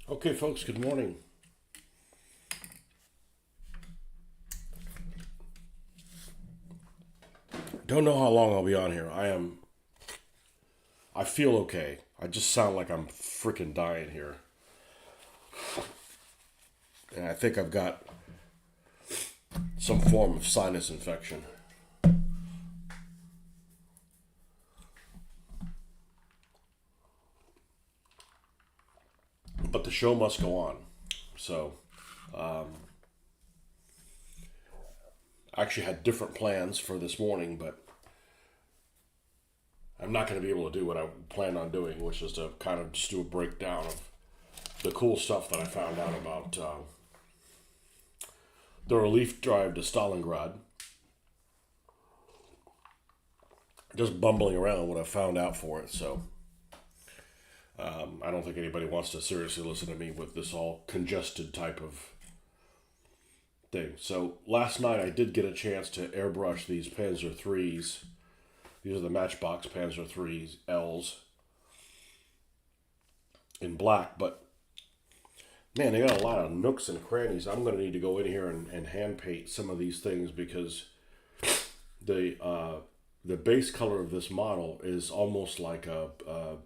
Okay, folks, good morning. Don't know how long I'll be on here. I feel okay. I just sound like I'm freaking dying here. And I think I've got some form of sinus infection. But the show must go on. So, I actually had different plans for this morning, but I'm not going to be able to do what I planned on doing, which is to kind of just do a breakdown of the cool stuff that I found out about the relief drive to Stalingrad. Just bumbling around what I found out for it. So I don't think anybody wants to seriously listen to me with this all congested type of thing. So last night I did get a chance to airbrush these Panzer threes. These are the Matchbox Panzer threes Ls in black, but man, they got a lot of nooks and crannies. I'm going to need to go in here and hand paint some of these things because the base color of this model is almost like a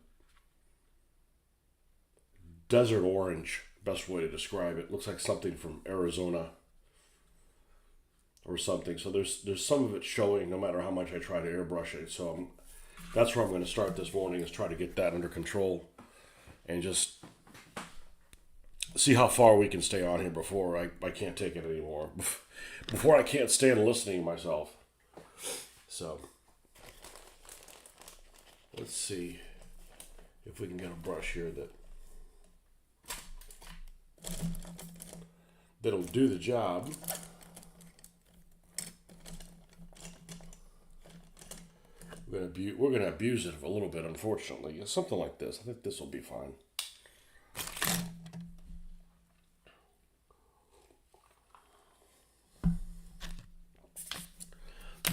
desert orange. Best way to describe it. Looks like something from Arizona or something. So there's some of it showing, no matter how much I try to airbrush it. So that's where I'm going to start this morning, is try to get that under control and just see how far we can stay on here before I can't take it anymore. Before I can't stand listening to myself. So let's see if we can get a brush here that'll do the job. We're gonna abuse it a little bit, unfortunately. Something like this. I think this will be fine.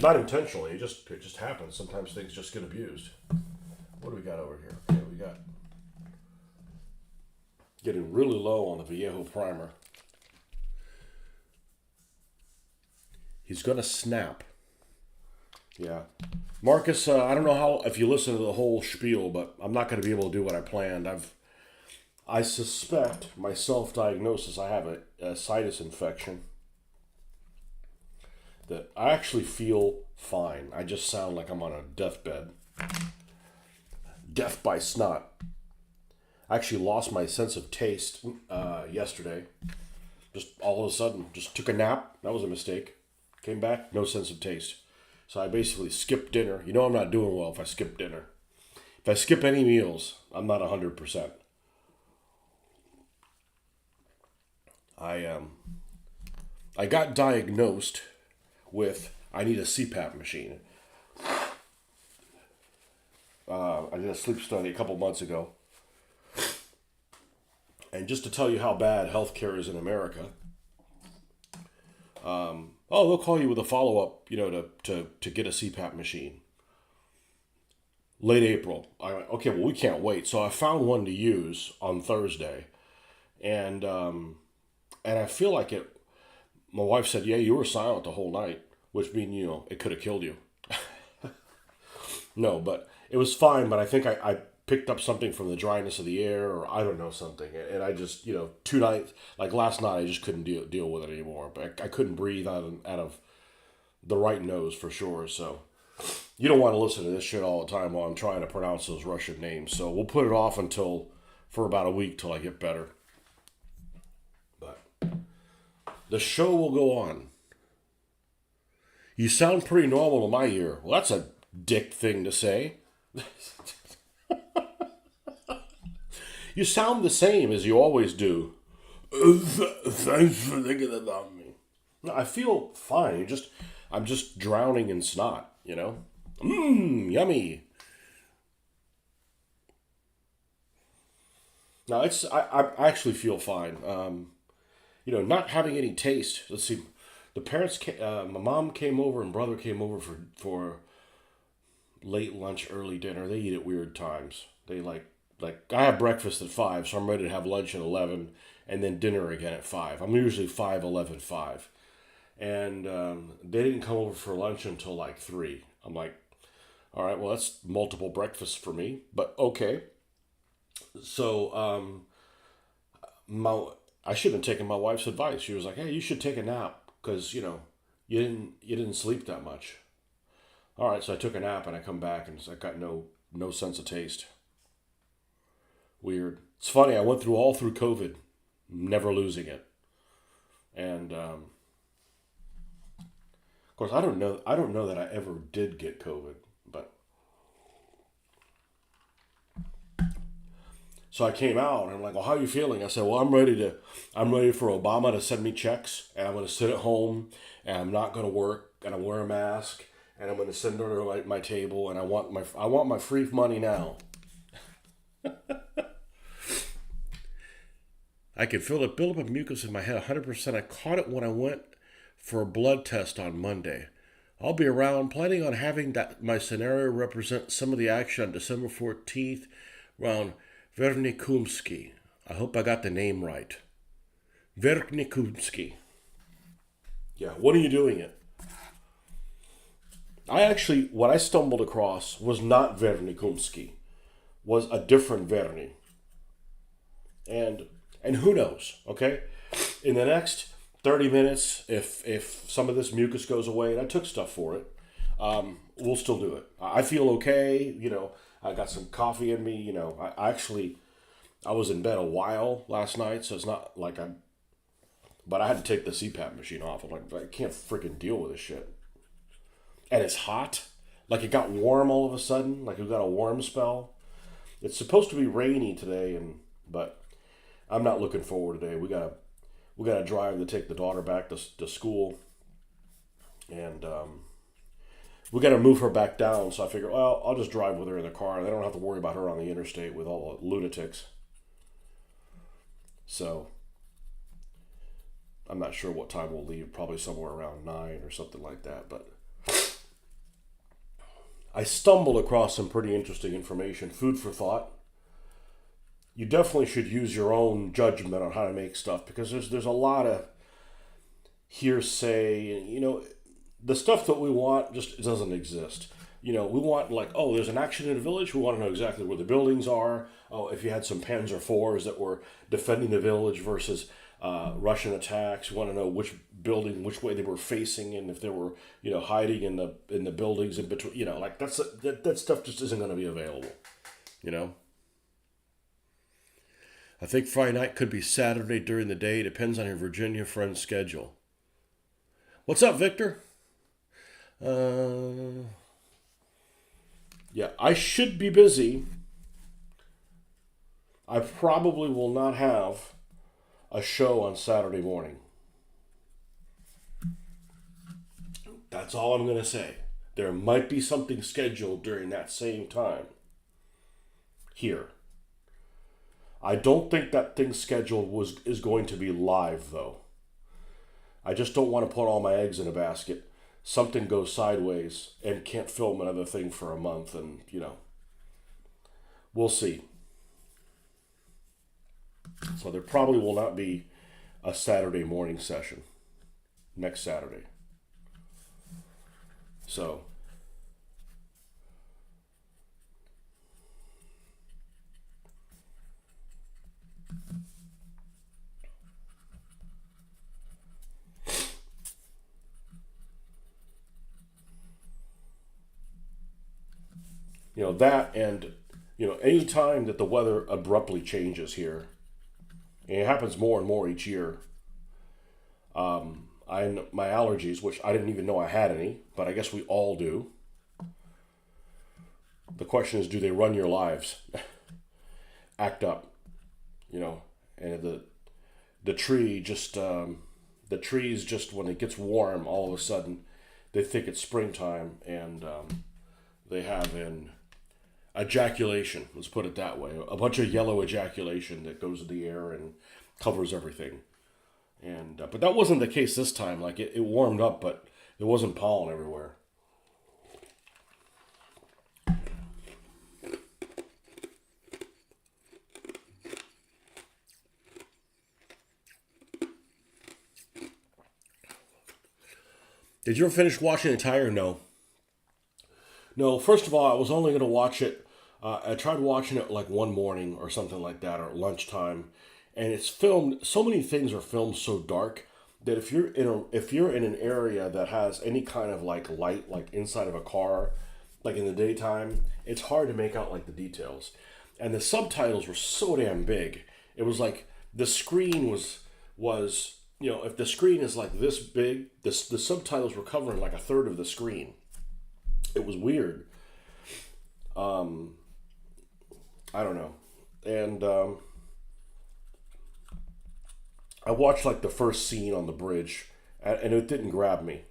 Not intentionally. It just happens. Sometimes things just get abused. What do we got over here? Okay, we got getting really low on the Viejo primer. He's gonna snap. Yeah. Marcus, I don't know how if you listen to the whole spiel, but I'm not going to be able to do what I planned. I suspect my self-diagnosis. I have a sinus infection. That I actually feel fine. I just sound like I'm on a deathbed. Death by snot. I actually lost my sense of taste yesterday. Just all of a sudden, just took a nap. That was a mistake. Came back, no sense of taste. So I basically skipped dinner. You know I'm not doing well if I skip dinner. If I skip any meals, I'm not 100%. I got diagnosed with I need a CPAP machine. I did a sleep study a couple months ago. And just to tell you how bad healthcare is in America, they'll call you with a follow up, to get a CPAP machine. Late April. I went, okay, well, we can't wait. So I found one to use on Thursday, and I feel like it. My wife said, "Yeah, you were silent the whole night," which means it could have killed you. No, but it was fine. But I think I picked up something from the dryness of the air, or I don't know something, and I just 2 nights, like last night, I just couldn't deal with it anymore. But I couldn't breathe out of the right nose for sure. So you don't want to listen to this shit all the time while I'm trying to pronounce those Russian names. So we'll put it off for about a week till I get better. But the show will go on. You sound pretty normal in my ear. Well, that's a dick thing to say. You sound the same as you always do. Thanks for thinking about me. No, I feel fine. I'm just drowning in snot. Yummy. No, I actually feel fine. Not having any taste. Let's see. The parents, my mom came over and brother came over for late lunch, early dinner. They eat at weird times. They like like I have breakfast at 5, so I'm ready to have lunch at 11, and then dinner again at 5. I'm usually 5, 11, 5, and they didn't come over for lunch until like 3. I'm like, all right, well that's multiple breakfasts for me, but okay. So my I should have taken my wife's advice. She was like, "Hey, you should take a nap because you didn't sleep that much." All right, so I took a nap and I come back and I got no sense of taste. Weird. It's funny. I went through all through COVID, never losing it, and of course I don't know that I ever did get COVID, but so I came out and I'm like, well, how are you feeling? I said, well, I'm ready for Obama to send me checks, and I'm going to sit at home, and I'm not going to work, and I'm wear a mask, and I'm going to send her to my table, and I want my free money now. I can feel the buildup of mucus in my head 100%. I caught it when I went for a blood test on Monday. I'll be around, planning on having that my scenario represent some of the action on December 14th around Vernikumski. I hope I got the name right. Vernikumski. Yeah, what are you doing it? What I stumbled across was not Vernikumski, was a different Verni. And and who knows, okay? In the next 30 minutes, if some of this mucus goes away, and I took stuff for it, we'll still do it. I feel okay, I got some coffee in me, I was in bed a while last night, so it's not like but I had to take the CPAP machine off. I'm like, I can't freaking deal with this shit. And it's hot. Like it got warm all of a sudden, like it got a warm spell. It's supposed to be rainy today, but I'm not looking forward today. We gotta drive to take the daughter back to school, and we gotta move her back down. So I figure, well, I'll just drive with her in the car, and I don't have to worry about her on the interstate with all the lunatics. So I'm not sure what time we'll leave. Probably somewhere around 9 or something like that. But I stumbled across some pretty interesting information. Food for thought. You definitely should use your own judgment on how to make stuff, because there's a lot of hearsay. The stuff that we want just doesn't exist. We want, like, oh, there's an action in a village. We want to know exactly where the buildings are. Oh, if you had some Panzer fours that were defending the village versus Russian attacks, we want to know which building, which way they were facing, and if they were, hiding in the buildings in between. Like that stuff just isn't going to be available. You know. I think Friday night could be Saturday during the day. Depends on your Virginia friend's schedule. What's up, Victor? Yeah, I should be busy. I probably will not have a show on Saturday morning. That's all I'm going to say. There might be something scheduled during that same time here. I don't think that thing scheduled is going to be live, though. I just don't want to put all my eggs in a basket. Something goes sideways and can't film another thing for a month, and we'll see. So there probably will not be a Saturday morning session next Saturday. So that, and any time that the weather abruptly changes here, and it happens more and more each year. My allergies, which I didn't even know I had any, but I guess we all do. The question is, do they run your lives? Act up, and the trees just, when it gets warm, all of a sudden they think it's springtime, and they have an ejaculation. Let's put it that way. A bunch of yellow ejaculation that goes in the air and covers everything. And but that wasn't the case this time. Like it warmed up, but there wasn't pollen everywhere. Did you ever finish watching the entire? No. No, first of all, I was only going to watch it. I tried watching it like one morning or something like that, or at lunchtime, and it's filmed. So many things are filmed so dark that if you're in an area that has any kind of like light, like inside of a car, like in the daytime, it's hard to make out like the details. And the subtitles were so damn big. It was like the screen was if the screen is like this big, the subtitles were covering like a third of the screen. It was weird. I don't know. And I watched like the first scene on the bridge, and it didn't grab me.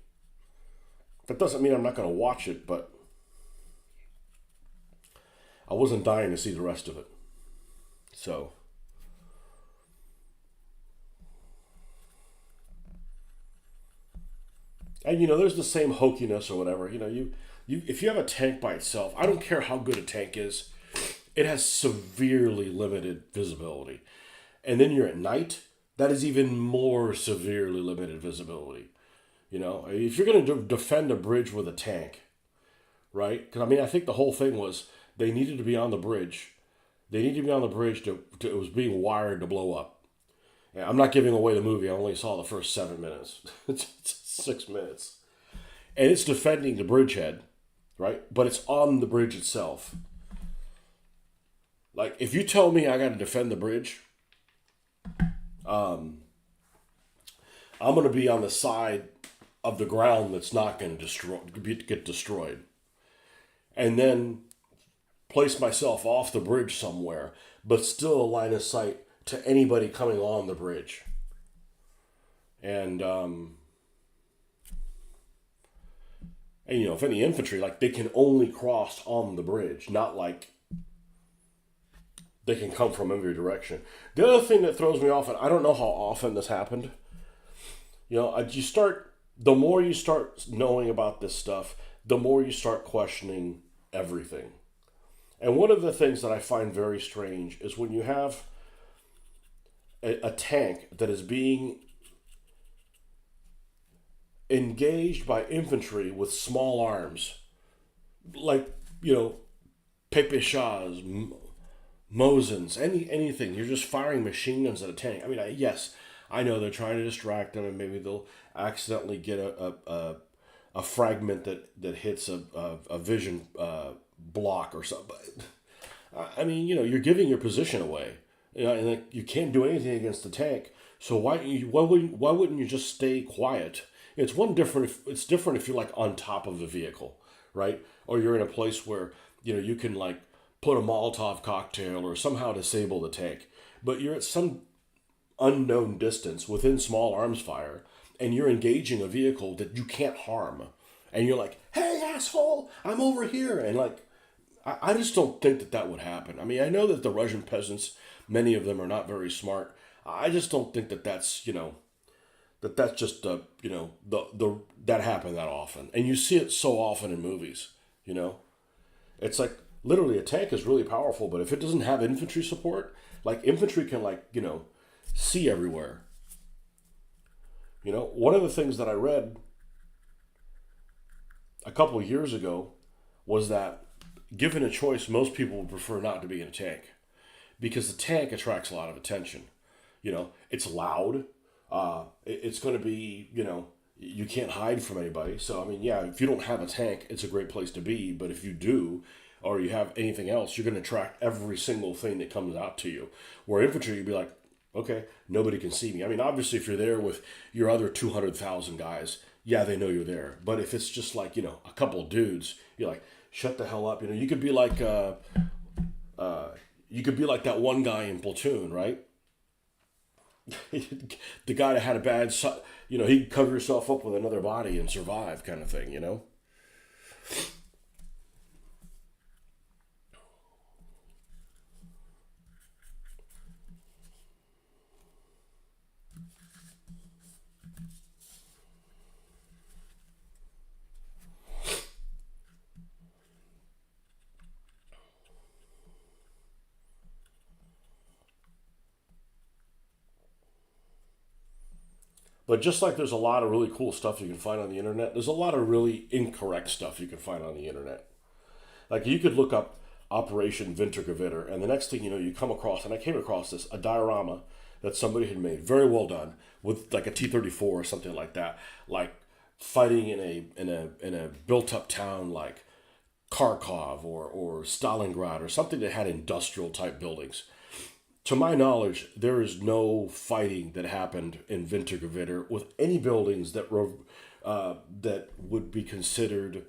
That doesn't mean I'm not going to watch it, but I wasn't dying to see the rest of it. So, and there's the same hokiness or whatever. You if you have a tank by itself, I don't care how good a tank is, it has severely limited visibility. And then you're at night, that is even more severely limited visibility. If you're going to defend a bridge with a tank, right? Because I mean, I think the whole thing was they needed to be on the bridge. They needed to be on the bridge to it was being wired to blow up. Yeah, I'm not giving away the movie. I only saw the first 7 minutes. It's 6 minutes, and it's defending the bridgehead, right? But it's on the bridge itself. Like if you tell me I got to defend the bridge, I'm going to be on the side of the ground that's not going to get destroyed, and then place myself off the bridge somewhere, but still a line of sight to anybody coming on the bridge. And if any infantry, like they can only cross on the bridge, not like they can come from every direction. The other thing that throws me off, and I don't know how often this happened, the more you start knowing about this stuff, the more you start questioning everything. And one of the things that I find very strange is when you have a tank that is being engaged by infantry with small arms, like, Pepe Shah's, Mosins, anything. You're just firing machine guns at a tank. I mean, yes, I know they're trying to distract them, and maybe they'll accidentally get a fragment that hits a vision block or something. But I mean, you're giving your position away. And like, you can't do anything against the tank. So why wouldn't you just stay quiet? It's different if you're like on top of the vehicle, right? Or you're in a place where you can like put a Molotov cocktail or somehow disable the tank. But you're at some unknown distance within small arms fire, and you're engaging a vehicle that you can't harm. And you're like, hey, asshole, I'm over here. And like, I just don't think that would happen. I mean, I know that the Russian peasants, many of them are not very smart. I just don't think that's just that happened that often. And you see it so often in movies, you know? It's like literally a tank is really powerful, but if it doesn't have infantry support, like infantry can see everywhere. One of the things that I read a couple of years ago was that given a choice, most people would prefer not to be in a tank because the tank attracts a lot of attention. It's loud. It's going to be, you can't hide from anybody. So, I mean, yeah, if you don't have a tank, it's a great place to be. But if you do, or you have anything else, you're going to attract every single thing that comes out to you. Where infantry, you'd be like, okay, nobody can see me. I mean, obviously, if you're there with your other 200,000 guys, yeah, they know you're there. But if it's just like, a couple of dudes, you're like, shut the hell up. You could be like, that one guy in Platoon, right? The guy that had a bad, he'd cover himself up with another body and survive, kind of thing. But just like there's a lot of really cool stuff you can find on the internet, there's a lot of really incorrect stuff you can find on the internet. Like you could look up Operation Wintergewitter, and the next thing you know, you come across, and I came across this, a diorama that somebody had made, very well done, with like a T-34 or something like that, like fighting in a built up town like Kharkov or Stalingrad or something that had industrial type buildings. To my knowledge, there is no fighting that happened in Wintergewitter with any buildings that would be considered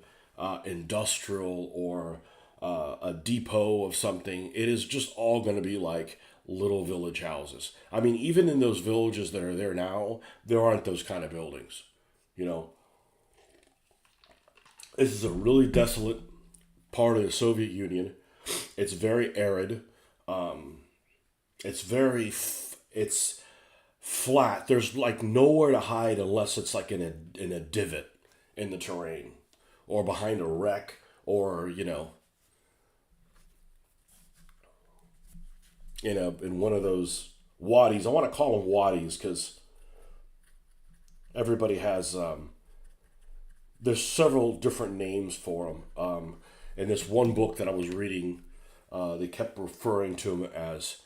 industrial or a depot of something. It is just all going to be like little village houses. I mean, even in those villages that are there now, there aren't those kind of buildings. You know, this is a really desolate part of the Soviet Union. It's very arid. It's it's flat. There's like nowhere to hide unless it's like in a divot in the terrain, or behind a wreck, or in one of those wadis. I want to call them wadis because everybody has there's several different names for them. In this one book that I was reading, they kept referring to them as.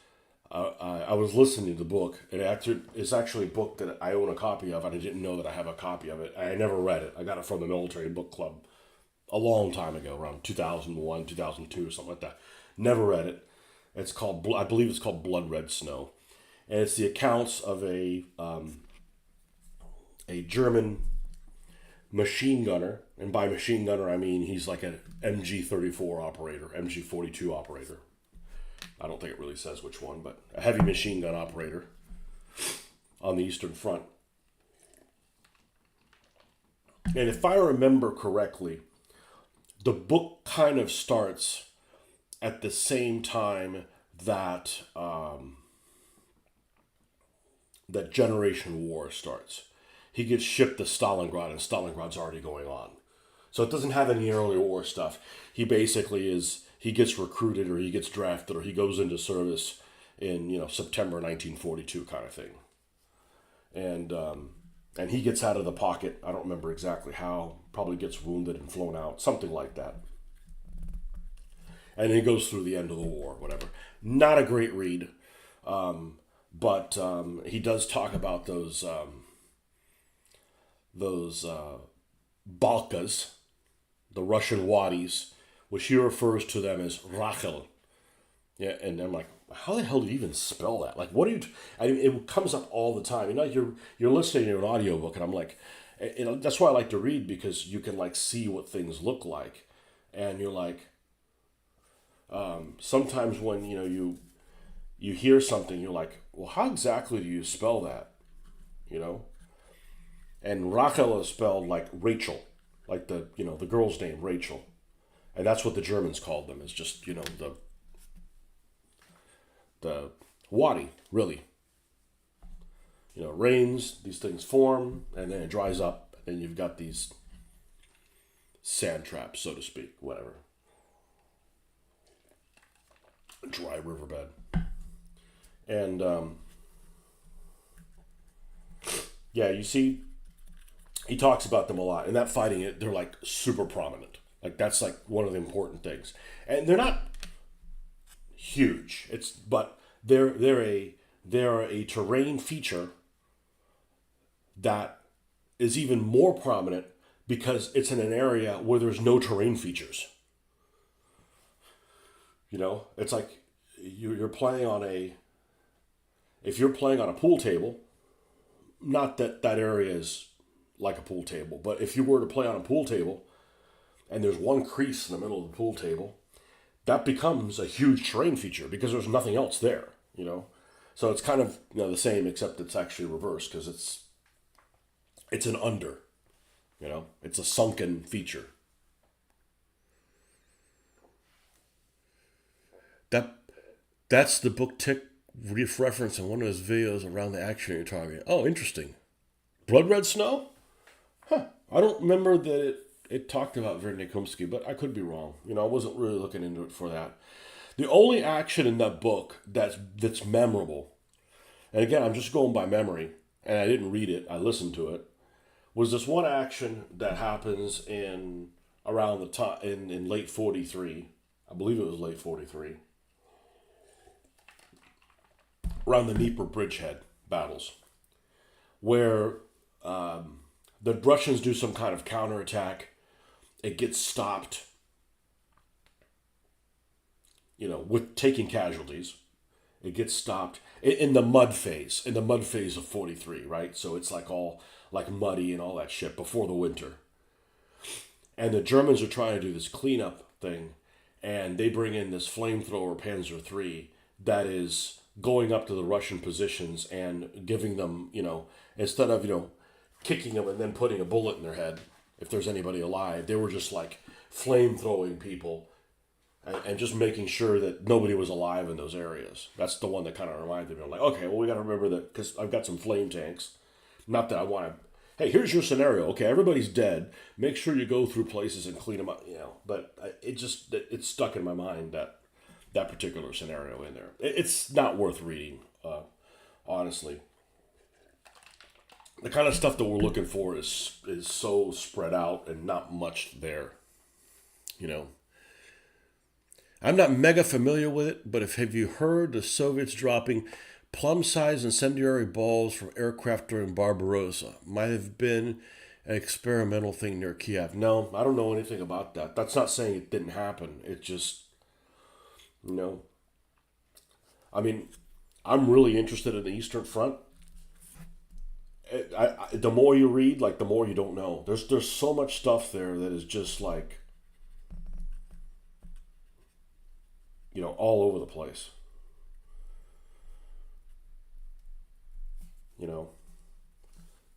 I was listening to the book. It's actually a book that I own a copy of, and I didn't know that I have a copy of it. I never read it. I got it from the military book club a long time ago, around 2001, 2002, or something like that. Never read it. I believe it's called Blood Red Snow, and it's the accounts of a German machine gunner, and by machine gunner I mean he's like an MG-34 operator, MG-42 operator. I don't think it really says which one, but a heavy machine gun operator on the Eastern Front. And if I remember correctly, the book kind of starts at the same time that that Generation War starts. He gets shipped to Stalingrad, and Stalingrad's already going on. So it doesn't have any earlier war stuff. He basically he gets recruited, or he gets drafted, or he goes into service in September 1942 kind of thing. And he gets out of the pocket. I don't remember exactly how. Probably gets wounded and flown out, something like that. And he goes through the end of the war, whatever. Not a great read, but he does talk about those Balkas, the Russian wadis, which he refers to them as Rachel. Yeah, and I'm like, how the hell do you even spell that? Like, what do you? I mean, it comes up all the time. You're listening to an audiobook, and I'm like, that's why I like to read, because you can like see what things look like, and you're like, sometimes when you hear something, you're like, well, how exactly do you spell that? You know, and Rachel is spelled like Rachel, like the girl's name Rachel, and that's what the Germans called them. Is just the wadi, really. It rains, these things form, and then it dries up, and you've got these sand traps, so to speak, whatever. A dry riverbed. And, yeah, you see, he talks about them a lot, and that fighting, they're like super prominent. Like, that's like one of the important things. And they're not huge. But they're a terrain feature that is even more prominent because it's in an area where there's no terrain features. It's like you're playing on if you're playing on a pool table, not that that area is like a pool table, but if you were to play on a pool table and there's one crease in the middle of the pool table, that becomes a huge terrain feature because there's nothing else there, So it's kind of the same, except it's actually reversed because it's an under, it's a sunken feature. That's the book Tick reference in one of his videos around the action you're talking. Oh, interesting. Blood Red Snow? Huh. I don't remember that it talked about Vernikumsky, but I could be wrong. I wasn't really looking into it for that. The only action in that book that's memorable, and again, I'm just going by memory, and I didn't read it, I listened to it, was this one action that happens in around the time in late 43. I believe it was late 43, around the Dnieper bridgehead battles, where the Russians do some kind of counterattack. It gets stopped, with taking casualties. It gets stopped in the mud phase, of 43, right? So it's like all like muddy and all that shit before the winter. And the Germans are trying to do this cleanup thing, and they bring in this flamethrower Panzer III that is going up to the Russian positions and giving them, instead of, kicking them and then putting a bullet in their head, if there's anybody alive, they were just like flame throwing people and just making sure that nobody was alive in those areas. That's the one that kind of reminded me. I'm like, okay, well, we got to remember that because I've got some flame tanks. Not that I want to. Hey, here's your scenario. Okay, everybody's dead. Make sure you go through places and clean them up. But it's stuck in my mind that particular scenario in there. It's not worth reading, honestly. The kind of stuff that we're looking for is so spread out and not much there. You know, I'm not mega familiar with it, but have you heard the Soviets dropping plum-sized incendiary balls from aircraft during Barbarossa? Might have been an experimental thing near Kiev. No, I don't know anything about that. That's not saying it didn't happen. It just, you know, I mean, I'm really interested in the Eastern Front. The more you read, like the more you don't know. There's so much stuff there that is just like, all over the place. You know,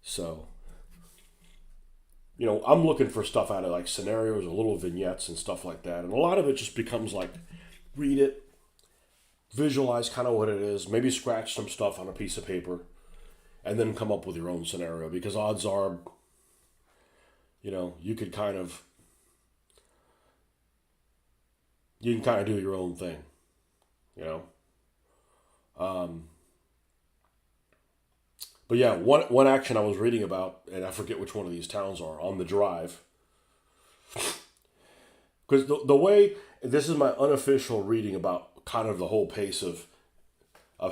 so I'm looking for stuff out of like scenarios or little vignettes and stuff like that, and a lot of it just becomes like, read it, visualize kind of what it is, maybe scratch some stuff on a piece of paper, and then come up with your own scenario. Because odds are, you could kind of you can kind of do your own thing. You know. Um, but yeah, one action I was reading about, and I forget which one of these towns are on the drive, because the way this is my unofficial reading about kind of the whole pace of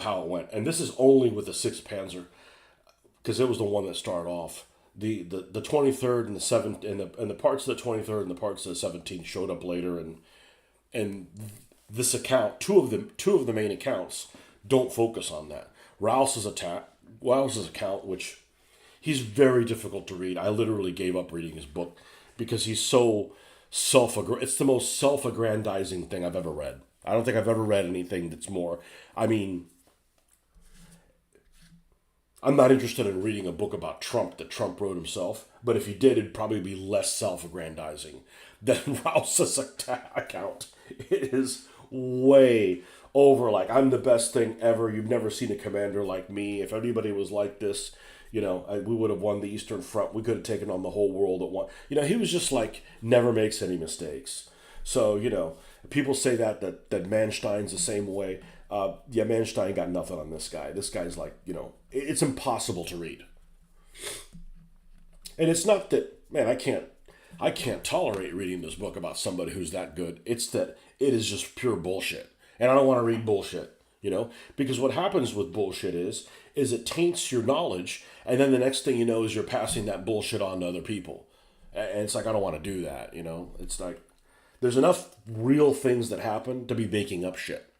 how it went, and this is only with the Sixth Panzer because it was the one that started off. The 23rd and the 7th and the parts of the 23rd and the parts of the 17th showed up later, and this account, two of the main accounts don't focus on that. Rouse's account, which he's very difficult to read. I literally gave up reading his book because he's so it's the most self-aggrandizing thing I've ever read. I don't think I've ever read anything that's more. I mean, I'm not interested in reading a book about Trump that Trump wrote himself, but if he did, it'd probably be less self-aggrandizing than Rouse's account. It is way over, like, I'm the best thing ever. You've never seen a commander like me. If anybody was like this, we would have won the Eastern Front. We could have taken on the whole world at once. He was just like, never makes any mistakes. So, people say that Manstein's the same way. Yeah, Manstein got nothing on this guy. This guy's like, it's impossible to read. And it's not that, man, I can't tolerate reading this book about somebody who's that good. It's that it is just pure bullshit. And I don't want to read bullshit, because what happens with bullshit is it taints your knowledge, and then the next thing you know is you're passing that bullshit on to other people. And it's like, I don't want to do that, It's like, there's enough real things that happen to be making up shit.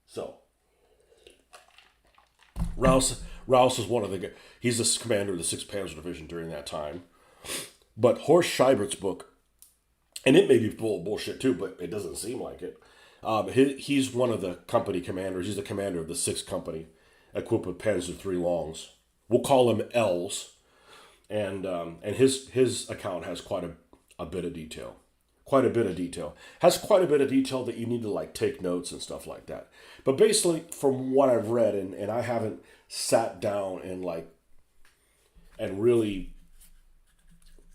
So, Rouse is one of he's the commander of the 6th Panzer Division during that time. But Horst Scheibert's book, and it may be full of bullshit too, but it doesn't seem like it. He's one of the company commanders. He's the commander of the 6th Company, equipped with Panzer III Longs. We'll call him L's. And his account has quite a bit of detail. Quite a bit of detail. Has quite a bit of detail that you need to like take notes and stuff like that. But basically, from what I've read, and I haven't sat down and really,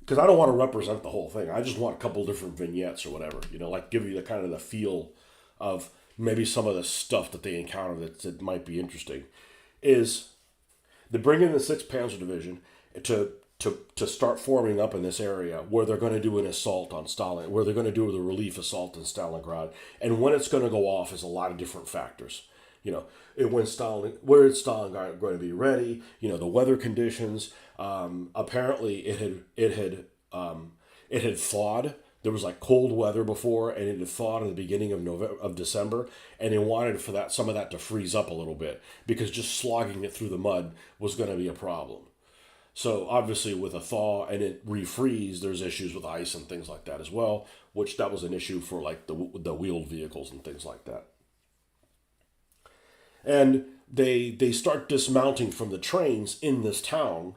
because I don't want to represent the whole thing. I just want a couple different vignettes or whatever, like give you the kind of the feel of maybe some of the stuff that they encounter that might be interesting. Is They bring in the Sixth Panzer Division to start forming up in this area where they're going to do an assault on Stalin, where they're going to do the relief assault in Stalingrad, and when it's going to go off is a lot of different factors. You know, where is Stalingrad going to be ready? You know, the weather conditions. Apparently, it had thawed. There was like cold weather before, and it had thawed in the beginning of December, and they wanted for that some of that to freeze up a little bit because just slogging it through the mud was going to be a problem. So obviously, with a thaw and it refreeze, there's issues with ice and things like that as well, which that was an issue for like the wheeled vehicles and things like that. And they start dismounting from the trains in this town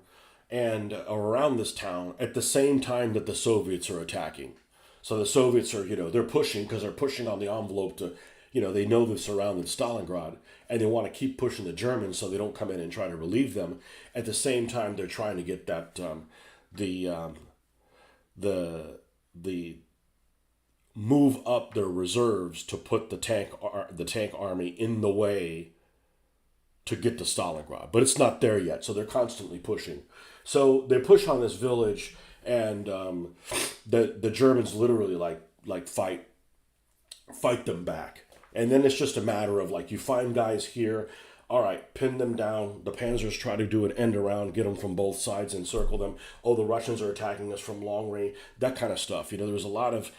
and around this town at the same time that the Soviets are attacking. So the Soviets are, they're pushing because they're pushing on the envelope to, they know they've surrounded Stalingrad and they want to keep pushing the Germans so they don't come in and try to relieve them. At the same time, they're trying to get that the move up their reserves to put the tank army in the way to get to Stalingrad, but it's not there yet. So they're constantly pushing. So they push on this village, and the Germans literally like fight them back. And then it's just a matter of like you find guys here, all right, pin them down. The Panzers try to do an end around, get them from both sides, encircle them. Oh, the Russians are attacking us from long range. That kind of stuff. There's a lot of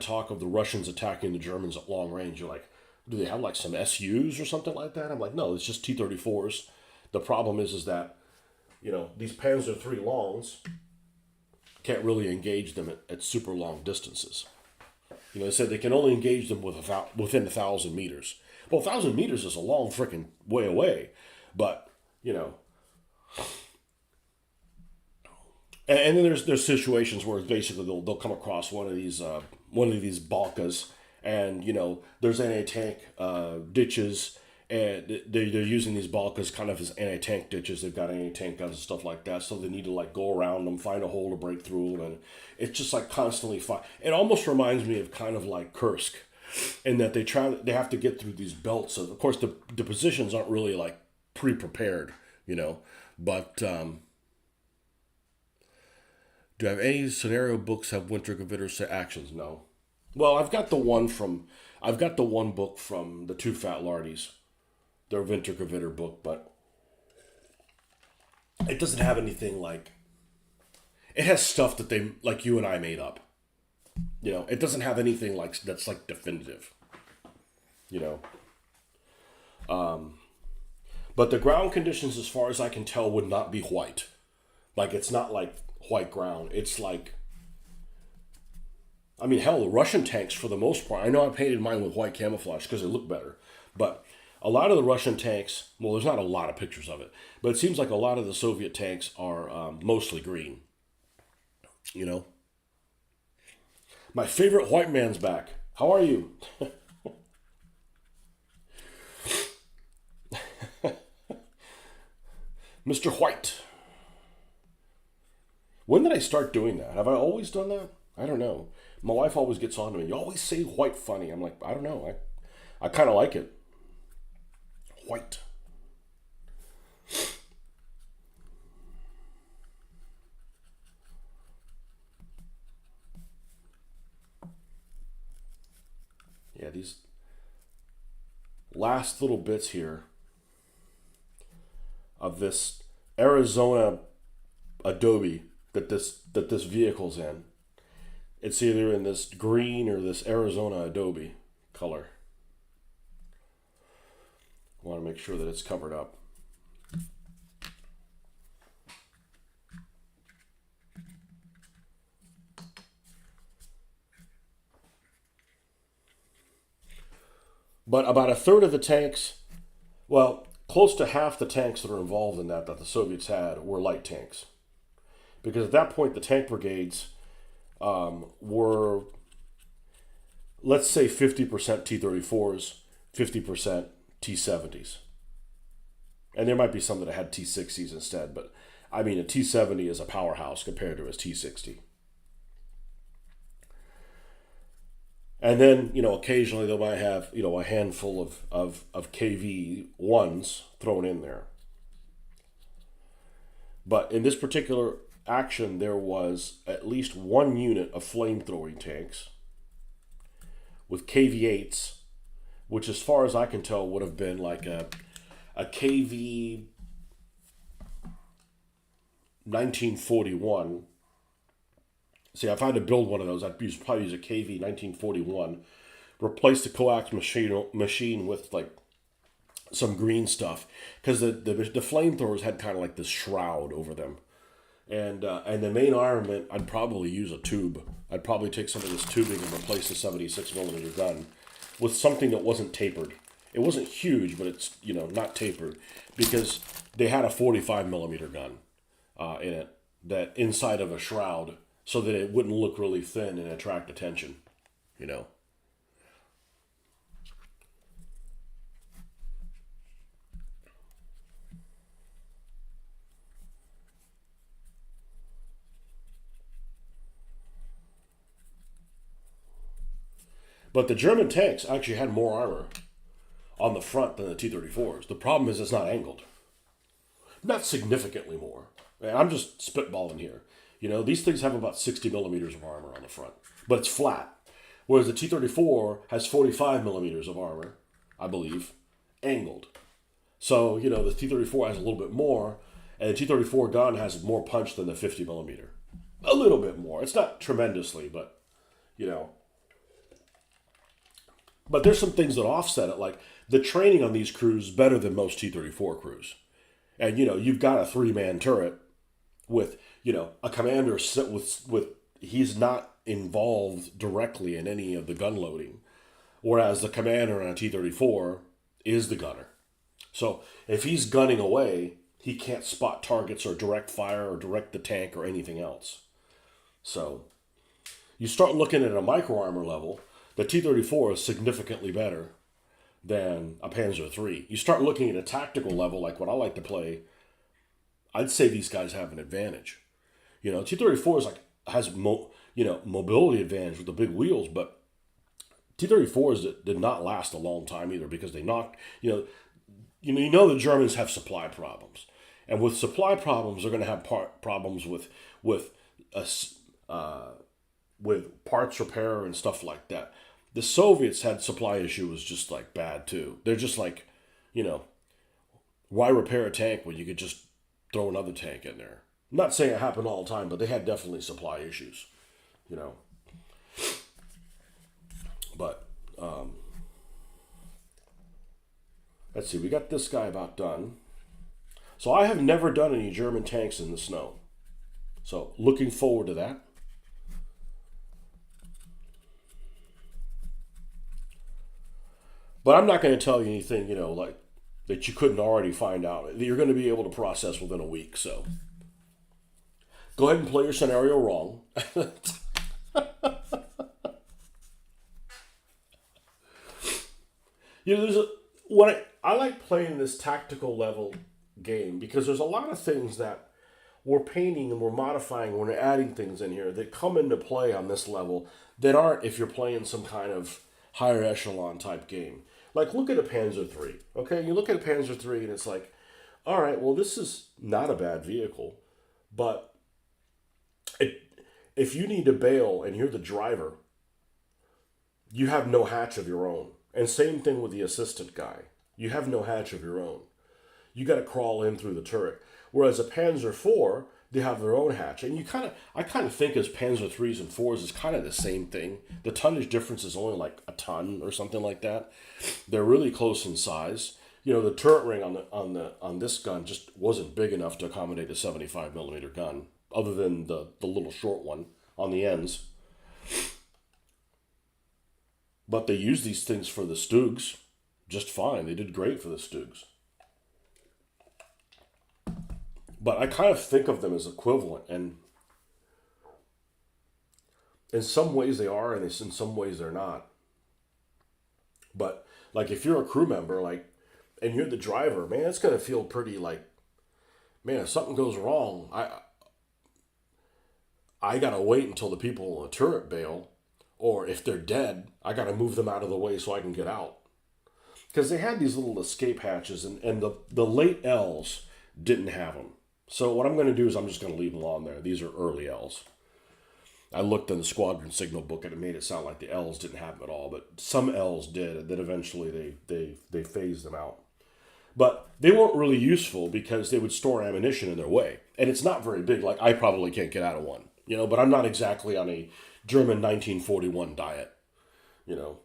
talk of the Russians attacking the Germans at long range. You're like, do they have like some SUs or something like that? I'm like, no, it's just T-34s. The problem is that, these Panzer III longs can't really engage them at super long distances. They said they can only engage them within 1,000 meters. Well, 1,000 meters is a long freaking way away. But, and then there's situations where basically they'll come across one of these Balkas, and there's anti-tank ditches, and they're using these Balkas kind of as anti-tank ditches. They've got anti-tank guns and stuff like that, so they need to like go around them, find a hole to break through them, and it's just like constantly fight. It almost reminds me of kind of like Kursk, in that they have to get through these belts. Of course, the positions aren't really like pre-prepared, but do I have any scenario books have Winter Gewitter actions? No. Well, I've got the one book from the Two Fat Lardies, their Winter Gewitter book, but it doesn't have anything like. It has stuff that they like you and I made up. It doesn't have anything like that's like definitive. But the ground conditions, as far as I can tell, would not be white. Like it's not like white ground. It's like. I mean, hell, the Russian tanks, for the most part, I know I painted mine with white camouflage because they look better, but a lot of the Russian tanks, well, there's not a lot of pictures of it, but it seems like a lot of the Soviet tanks are mostly green. My favorite white man's back. How are you? Mr. White. When did I start doing that? Have I always done that? I don't know. My wife always gets on to me. You always say white funny. I'm like, I don't know. I kind of like it. White. Yeah, these last little bits here of this Arizona Adobe that this vehicle's in. It's either in this green or this Arizona Adobe color. I want to make sure that it's covered up. But about a third of the tanks, well, close to half the tanks that are involved in that the Soviets had were light tanks. Because at that point, the tank brigades were, let's say, 50% T-34s, 50% T-70s. And there might be some that had T-60s instead, but I mean, a T-70 is a powerhouse compared to a T-60. And then, occasionally they might have, a handful of KV-1s thrown in there. But in this particular action, there was at least one unit of flamethrowing tanks with KV-8s, which, as far as I can tell, would have been like a KV 1941. See, if I had to build one of those, probably use a KV 1941. Replace the coax machine with like some green stuff, because the flamethrowers had kind of like this shroud over them, and the main armament, I'd probably use a tube. I'd probably take some of this tubing and replace the 76 millimeter gun with something that wasn't tapered. It wasn't huge, but it's not tapered, because they had a 45 millimeter gun in it, that inside of a shroud, so that it wouldn't look really thin and attract attention. You know. But the German tanks actually had more armor on the front than the T-34s. The problem is it's not angled. Not significantly more. I'm just spitballing here. These things have about 60 millimeters of armor on the front, but it's flat. Whereas the T-34 has 45 millimeters of armor, I believe, angled. So, the T-34 has a little bit more, and the T-34 gun has more punch than the 50 millimeter. A little bit more. It's not tremendously, but, you know. But there's some things that offset it, like the training on these crews is better than most T-34 crews. And, you've got a three-man turret with, a commander sit with he's not involved directly in any of the gun loading, whereas the commander on a T-34 is the gunner. So if he's gunning away, he can't spot targets or direct fire or direct the tank or anything else. So you start looking at a micro armor level, the T-34 is significantly better than a Panzer III. You start looking at a tactical level, like what I like to play, I'd say these guys have an advantage. T-34 is has mobility advantage with the big wheels, but T-34s did not last a long time either, because they knocked, the Germans have supply problems. And with supply problems, they're going to have problems with parts repair and stuff like that. The Soviets had supply issues just like bad too. They're just like, why repair a tank when you could just throw another tank in there? I'm not saying it happened all the time, but they had definitely supply issues, But let's see, we got this guy about done. So I have never done any German tanks in the snow. So looking forward to that. But I'm not going to tell you anything, like that you couldn't already find out. That you're going to be able to process within a week. So go ahead and play your scenario wrong. There's I like playing this tactical level game, because there's a lot of things that we're painting and we're modifying, and we're adding things in here that come into play on this level that aren't if you're playing some kind of higher echelon type game. Like, look at a Panzer III. Okay, you look at a Panzer III and it's like, all right, well, this is not a bad vehicle, but if you need to bail and you're the driver, you have no hatch of your own. And same thing with the assistant guy. You have no hatch of your own. You got to crawl in through the turret. Whereas a Panzer IV, they have their own hatch. And I kind of think as Panzer IIIs and IVs is kind of the same thing. The tonnage difference is only like a ton or something like that. They're really close in size. The turret ring on this gun just wasn't big enough to accommodate a 75 millimeter gun, other than the little short one on the ends. But they used these things for the Stugs just fine. They did great for the Stugs. But I kind of think of them as equivalent, and in some ways they are, and in some ways they're not. But like, if you're a crew member, and you're the driver, man, it's gonna feel pretty like, man, if something goes wrong, I gotta wait until the people on the turret bail, or if they're dead, I gotta move them out of the way so I can get out. Because they had these little escape hatches, and the late L's didn't have them. So what I'm going to do is I'm just going to leave them on there. These are early L's. I looked in the squadron signal book and it made it sound like the L's didn't have them at all, but some L's did, and then eventually they phased them out. But they weren't really useful because they would store ammunition in their way. And it's not very big. Like, I probably can't get out of one, but I'm not exactly on a German 1941 diet, you know.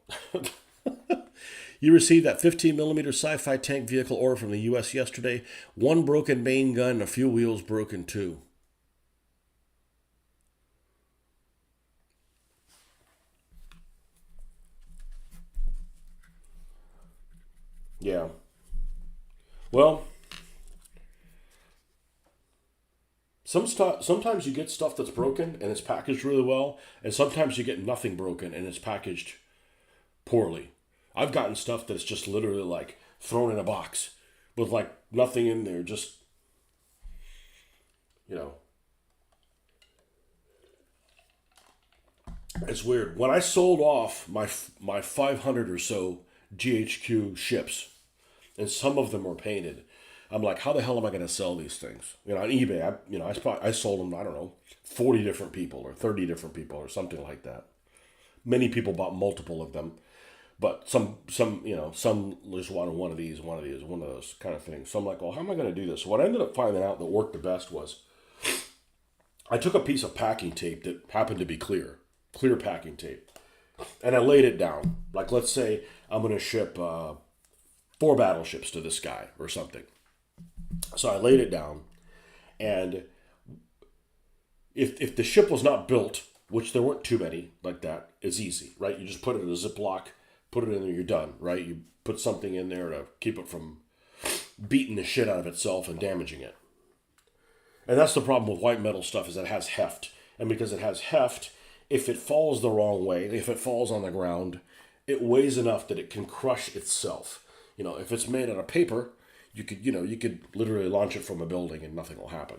You received that 15 millimeter sci-fi tank vehicle order from the U.S. yesterday. One broken main gun and a few wheels broken too. Yeah. Well, sometimes you get stuff that's broken and it's packaged really well, and sometimes you get nothing broken and it's packaged poorly. I've gotten stuff that's just literally like thrown in a box with like nothing in there, just you know. It's weird. When I sold off my 500 or so GHQ ships, and some of them were painted, I'm like, how the hell am I going to sell these things? On eBay, I sold them. I don't know, 40 different people or 30 different people or something like that. Many people bought multiple of them, but some just wanted one of these, one of those kind of things. So I'm like, well, how am I going to do this? So what I ended up finding out that worked the best was I took a piece of packing tape that happened to be clear packing tape, and I laid it down. Like, let's say I'm going to ship 4 battleships to this guy or something. So I laid it down, and if the ship was not built, which there weren't too many like that, it's easy, right? You just put it in a Ziploc, put it in there, you're done, right? You put something in there to keep it from beating the shit out of itself and damaging it. And that's the problem with white metal stuff, is that it has heft. And because it has heft, if it falls the wrong way, if it falls on the ground, it weighs enough that it can crush itself. If it's made out of paper, you could literally launch it from a building and nothing will happen,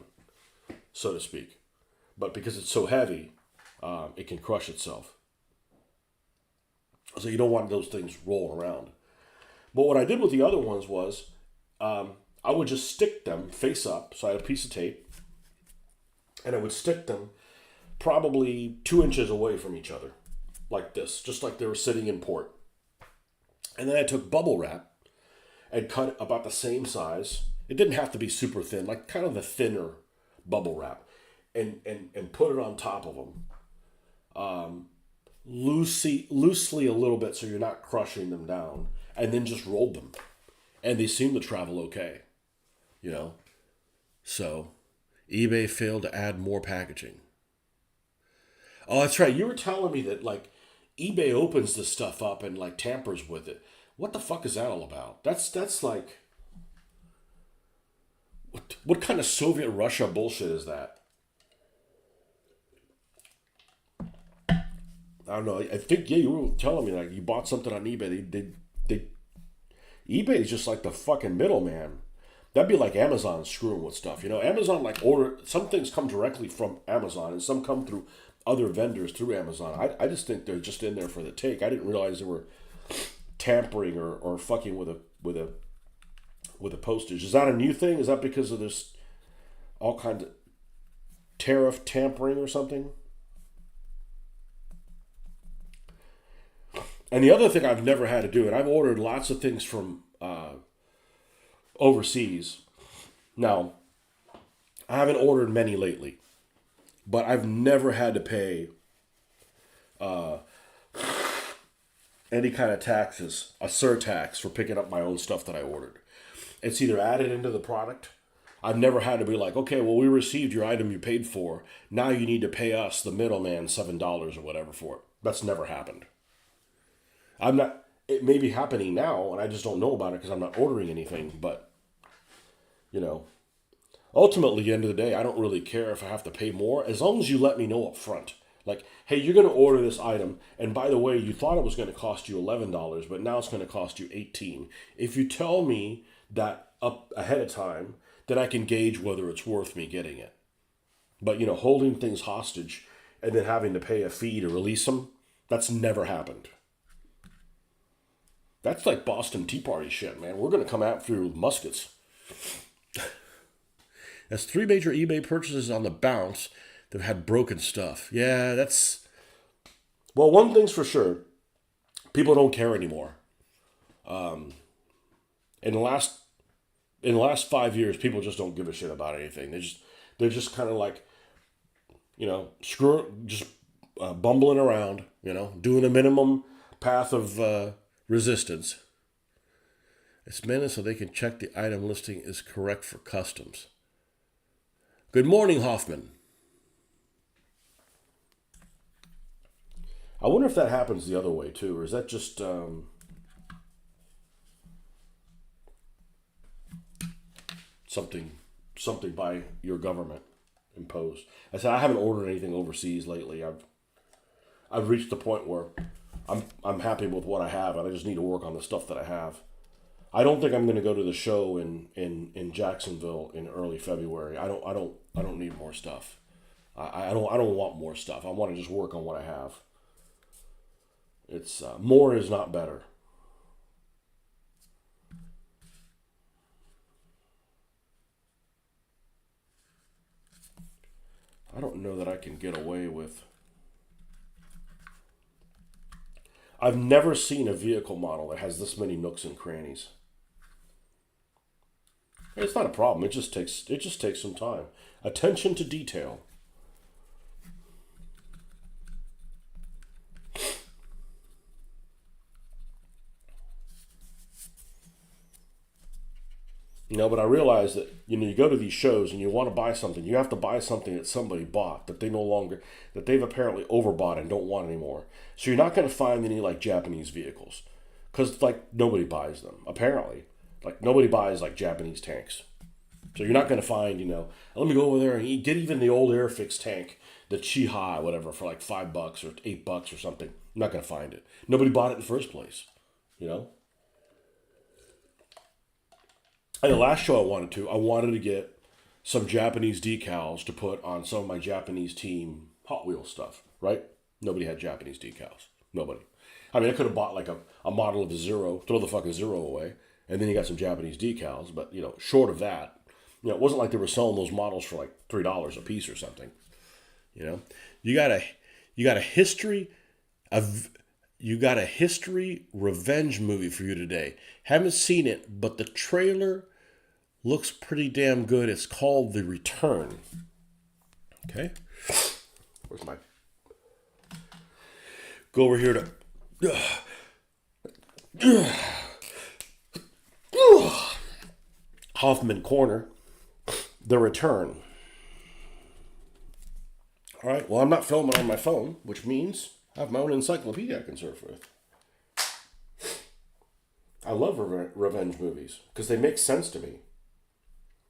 so to speak. But because it's so heavy, it can crush itself. So you don't want those things rolling around. But what I did with the other ones was I would just stick them face up. So I had a piece of tape, and I would stick them probably 2 inches away from each other, like this, just like they were sitting in port. And then I took bubble wrap and cut it about the same size. It didn't have to be super thin, like kind of the thinner bubble wrap, and put it on top of them, loosely a little bit, so you're not crushing them down, and then just rolled them, and they seem to travel okay, So, eBay failed to add more packaging. Oh, that's right. You were telling me that like eBay opens this stuff up and like tampers with it. What the fuck is that all about? That's like what kind of Soviet Russia bullshit is that? I don't know. I think you were telling me like you bought something on eBay. They eBay is just like the fucking middleman. That'd be like Amazon screwing with stuff. Amazon like order some things come directly from Amazon and some come through other vendors through Amazon. I just think they're just in there for the take. I didn't realize they were tampering or fucking with a postage. Is that a new thing? Is that because of this all kinds of tariff tampering or something? And the other thing I've never had to do, and I've ordered lots of things from overseas. Now, I haven't ordered many lately, but I've never had to pay any kind of taxes, a surtax for picking up my own stuff that I ordered. It's either added into the product. I've never had to be like, okay, well, we received your item you paid for. Now you need to pay us, the middleman, $7 or whatever for it. That's never happened. I'm not. It may be happening now, and I just don't know about it because I'm not ordering anything. But ultimately, at the end of the day, I don't really care if I have to pay more, as long as you let me know up front. Like, hey, you're going to order this item, and by the way, you thought it was going to cost you $11, but now it's going to cost you $18. If you tell me that up ahead of time, then I can gauge whether it's worth me getting it. But holding things hostage and then having to pay a fee to release them, that's never happened. That's like Boston Tea Party shit, man. We're going to come after you with muskets. That's 3 major eBay purchases on the bounce that have had broken stuff. Yeah, that's well. One thing's for sure, people don't care anymore. In the last in the last 5 years, people just don't give a shit about anything. They're just kind of like just bumbling around, doing a minimum path of resistance. It's meant so they can check the item listing is correct for customs. Good morning, Hoffman. I wonder if that happens the other way too, or is that just something something by your government imposed? I said I haven't ordered anything overseas lately. I've reached the point where I'm happy with what I have, and I just need to work on the stuff that I have. I don't think I'm going to go to the show in Jacksonville in early February. I don't need more stuff. I don't want more stuff. I want to just work on what I have. It's more is not better. I don't know that I can get away with. I've never seen a vehicle model that has this many nooks and crannies. It's not a problem. It just takes some time. Attention to detail. But I realize that you go to these shows and you want to buy something. You have to buy something that somebody bought that they've apparently overbought and don't want anymore. So you're not going to find any like Japanese vehicles, because like nobody buys them apparently. Like nobody buys like Japanese tanks. So you're not going to find let me go over there and get even the old Airfix tank, the Chiha whatever, for like $5 or $8 or something. I'm not going to find it. Nobody bought it in the first place. You know. And the last show I wanted to get some Japanese decals to put on some of my Japanese team Hot Wheels stuff, right? Nobody had Japanese decals. Nobody. I mean, I could have bought like a model of a Zero, throw the fucking Zero away, and then you got some Japanese decals. But, short of that, it wasn't like they were selling those models for like $3 a piece or something. You got a history of you got a history revenge movie for you today. Haven't seen it, but the trailer looks pretty damn good. It's called The Return. Okay. Where's my... Go over here to... Hoffman Corner. The Return. All right. Well, I'm not filming on my phone, which means I have my own encyclopedia I can surf with. I love revenge movies because they make sense to me.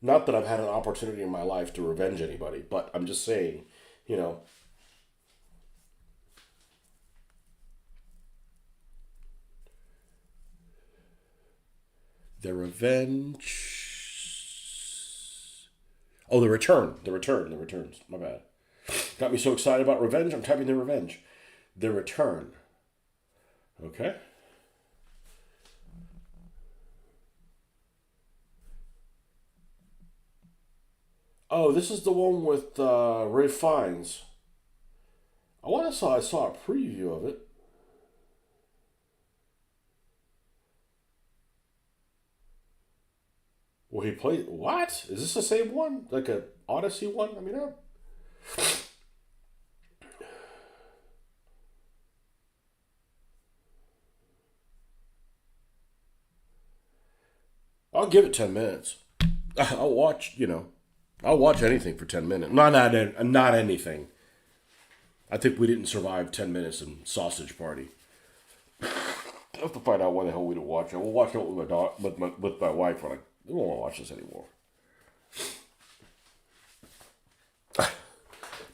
Not that I've had an opportunity in my life to revenge anybody, but I'm just saying, The Revenge... Oh, The Return. The Returns. My bad. Got me so excited about revenge, I'm typing The Revenge. The Return. Okay. Oh, this is the one with Ray Fiennes. I saw a preview of it. Well, he played... What? Is this the same one? Like a Odyssey one? I mean, I'll give it 10 minutes. I'll watch anything for 10 minutes. Not anything. I think we didn't survive 10 minutes in Sausage Party. I have to find out why the hell we didn't watch it. We'll watch it with my dog, with my wife. We're like, we don't want to watch this anymore.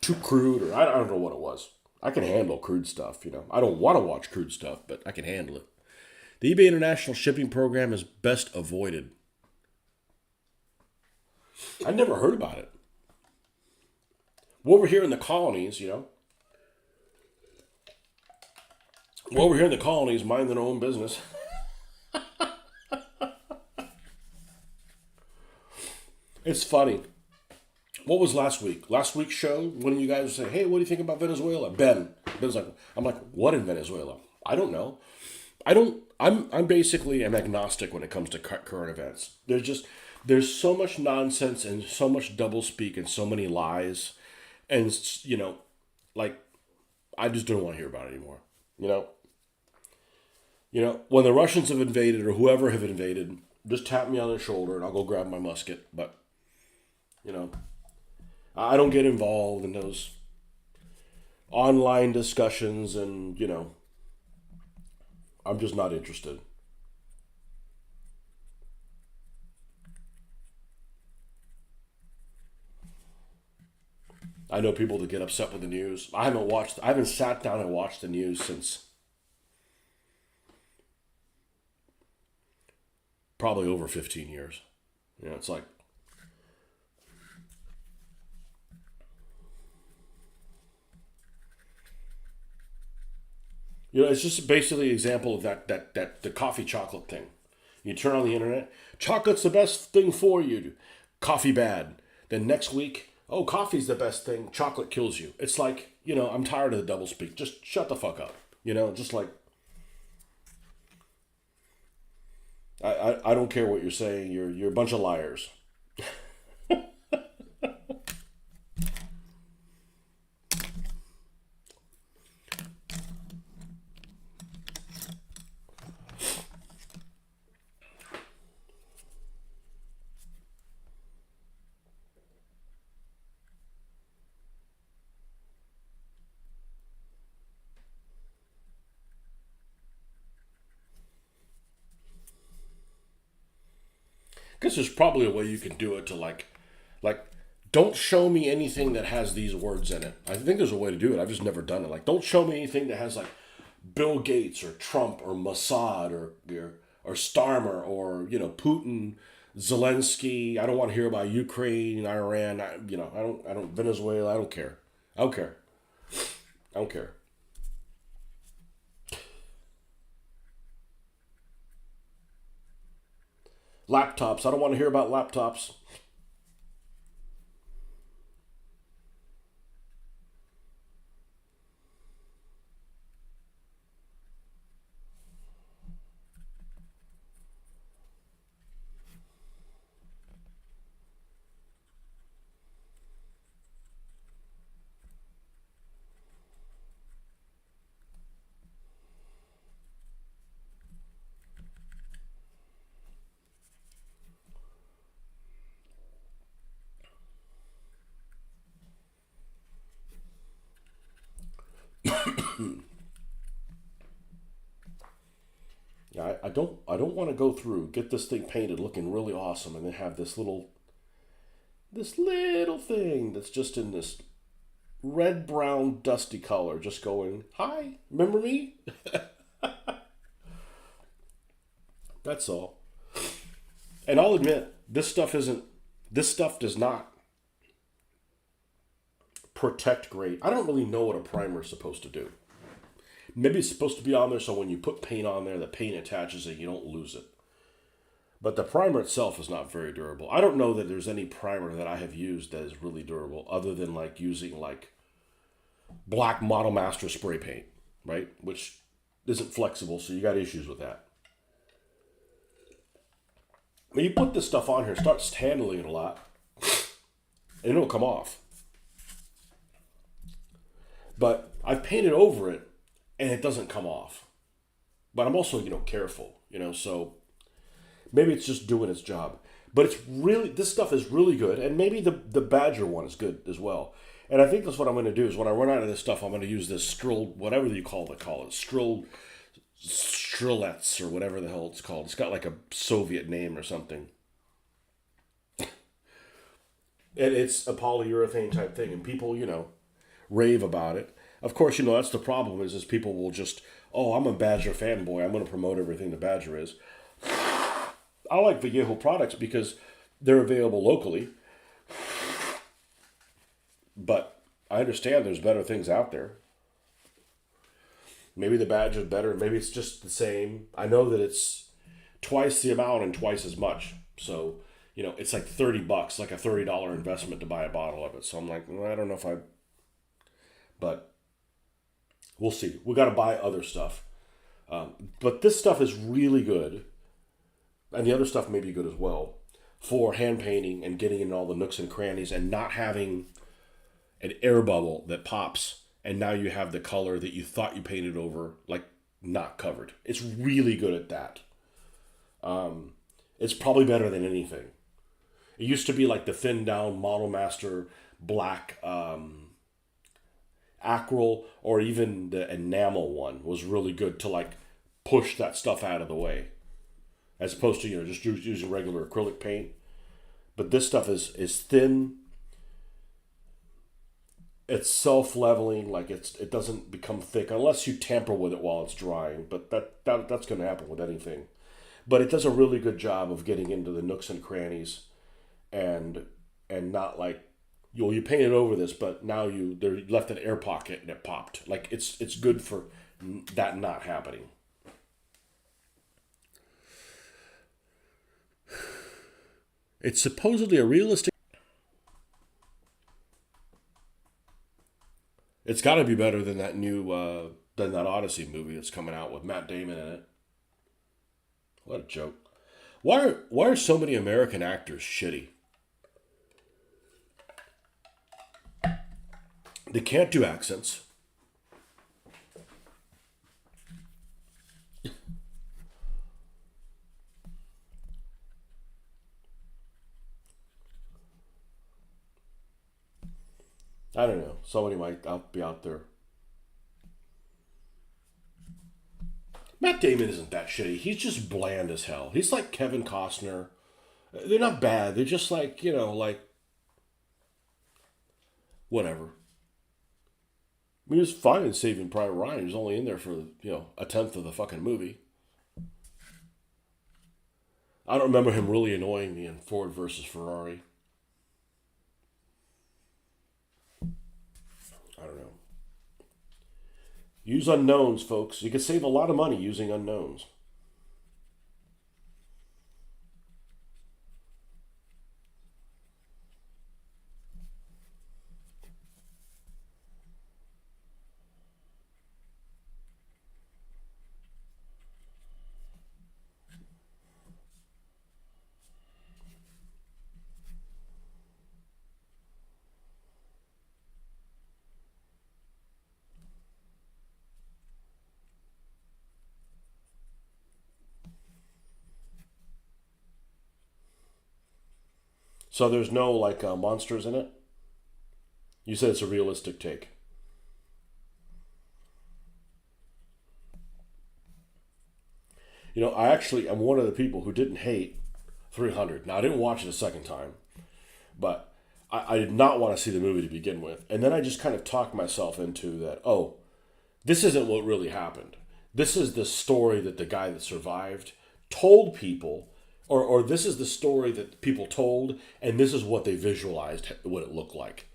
Too crude, or I don't know what it was. I can handle crude stuff, I don't want to watch crude stuff, but I can handle it. The eBay International Shipping Program is best avoided. I never heard about it. Well, over here in the colonies, Well, over here in the colonies, mind their own business. It's funny. What was last week? Last week's show, one of you guys was saying, "Hey, what do you think about Venezuela?" Ben's like, I'm like, "What in Venezuela?" I don't know. I don't. I'm basically an agnostic when it comes to current events. There's so much nonsense and so much doublespeak and so many lies, and like I just don't want to hear about it anymore. You know, when the Russians have invaded or whoever have invaded, just tap me on the shoulder and I'll go grab my musket. But you know, I don't get involved in those online discussions, and I'm just not interested. I know people that get upset with the news. I haven't sat down and watched the news since probably over 15 years. It's like, it's just basically an example of that the coffee chocolate thing. You turn on the internet, chocolate's the best thing for you. Coffee bad. Then next week, oh, coffee's the best thing. Chocolate kills you. It's like, I'm tired of the double speak. Just shut the fuck up. Just like I don't care what you're saying. You're a bunch of liars. Because there's probably a way you can do it to like, don't show me anything that has these words in it. I think there's a way to do it. I've just never done it. Like, don't show me anything that has like Bill Gates or Trump or Mossad or Starmer or Putin, Zelensky. I don't want to hear about Ukraine, Iran. I don't Venezuela. I don't care. I don't care. I don't care. Laptops. I don't want to hear about laptops. Yeah, I don't want to go through get this thing painted looking really awesome and then have this little thing that's just in this red brown dusty color just going, "Hi, remember me?" That's all. And I'll admit, this stuff does not protect great. I don't really know what a primer is supposed to do. Maybe it's supposed to be on there so when you put paint on there, the paint attaches and you don't lose it. But the primer itself is not very durable. I don't know that there's any primer that I have used that is really durable other than like using like black Model Master spray paint, right? Which isn't flexible, so you got issues with that. When you put this stuff on here, start handling it a lot, and it'll come off. But I've painted over it, and it doesn't come off. But I'm also, careful, so maybe it's just doing its job. But this stuff is really good, and maybe the Badger one is good as well. And I think that's what I'm going to do is when I run out of this stuff, I'm going to use this Strill, whatever you call it, Strillets or whatever the hell it's called. It's got like a Soviet name or something. And it's a polyurethane type thing, and people, rave about it. Of course, that's the problem is people will just, oh, I'm a Badger fanboy. I'm going to promote everything the Badger is. I like Vallejo products because they're available locally, but I understand there's better things out there. Maybe the Badger's better. Maybe it's just the same. I know that it's twice the amount and twice as much. So it's like $30, like a $30 investment to buy a bottle of it. So I'm like, well, I don't know if I, but we'll see. We got to buy other stuff. But this stuff is really good, and the other stuff may be good as well for hand painting and getting in all the nooks and crannies and not having an air bubble that pops and now you have the color that you thought you painted over like not covered. It's really good at that. It's probably better than anything. It used to be like the thin down Model Master black acryl or even the enamel one was really good to like push that stuff out of the way as opposed to just using regular acrylic paint. But this stuff is thin. It's self leveling, like it doesn't become thick unless you tamper with it while it's drying. But that's going to happen with anything. But it does a really good job of getting into the nooks and crannies, and not like you painted over this, but now they left an air pocket and it popped. Like it's good for that not happening. It's supposedly a realistic. It's got to be better than that Odyssey movie that's coming out with Matt Damon in it. What a joke! Why are so many American actors shitty? They can't do accents. I don't know. Somebody might be out there. Matt Damon isn't that shitty. He's just bland as hell. He's like Kevin Costner. They're not bad. They're just like, like whatever. I mean, he was fine in Saving Private Ryan. He was only in there for, a tenth of the fucking movie. I don't remember him really annoying me in Ford versus Ferrari. I don't know. Use unknowns, folks. You can save a lot of money using unknowns. So there's no like monsters in it. You said it's a realistic take. I actually am one of the people who didn't hate 300. Now I didn't watch it a second time, but I did not want to see the movie to begin with, and then I just kind of talked myself into that. Oh, this isn't what really happened. This is the story that the guy that survived told people, or this is the story that people told, and this is what they visualized what it looked like.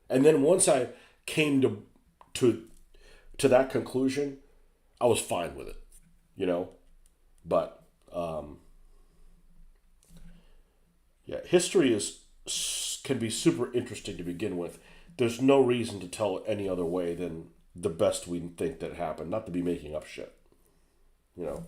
And then once I came to to that conclusion, I was fine with it, you know. But yeah, history can be super interesting to begin with. There's no reason to tell it any other way than the best we think that happened, not to be making up shit, you know.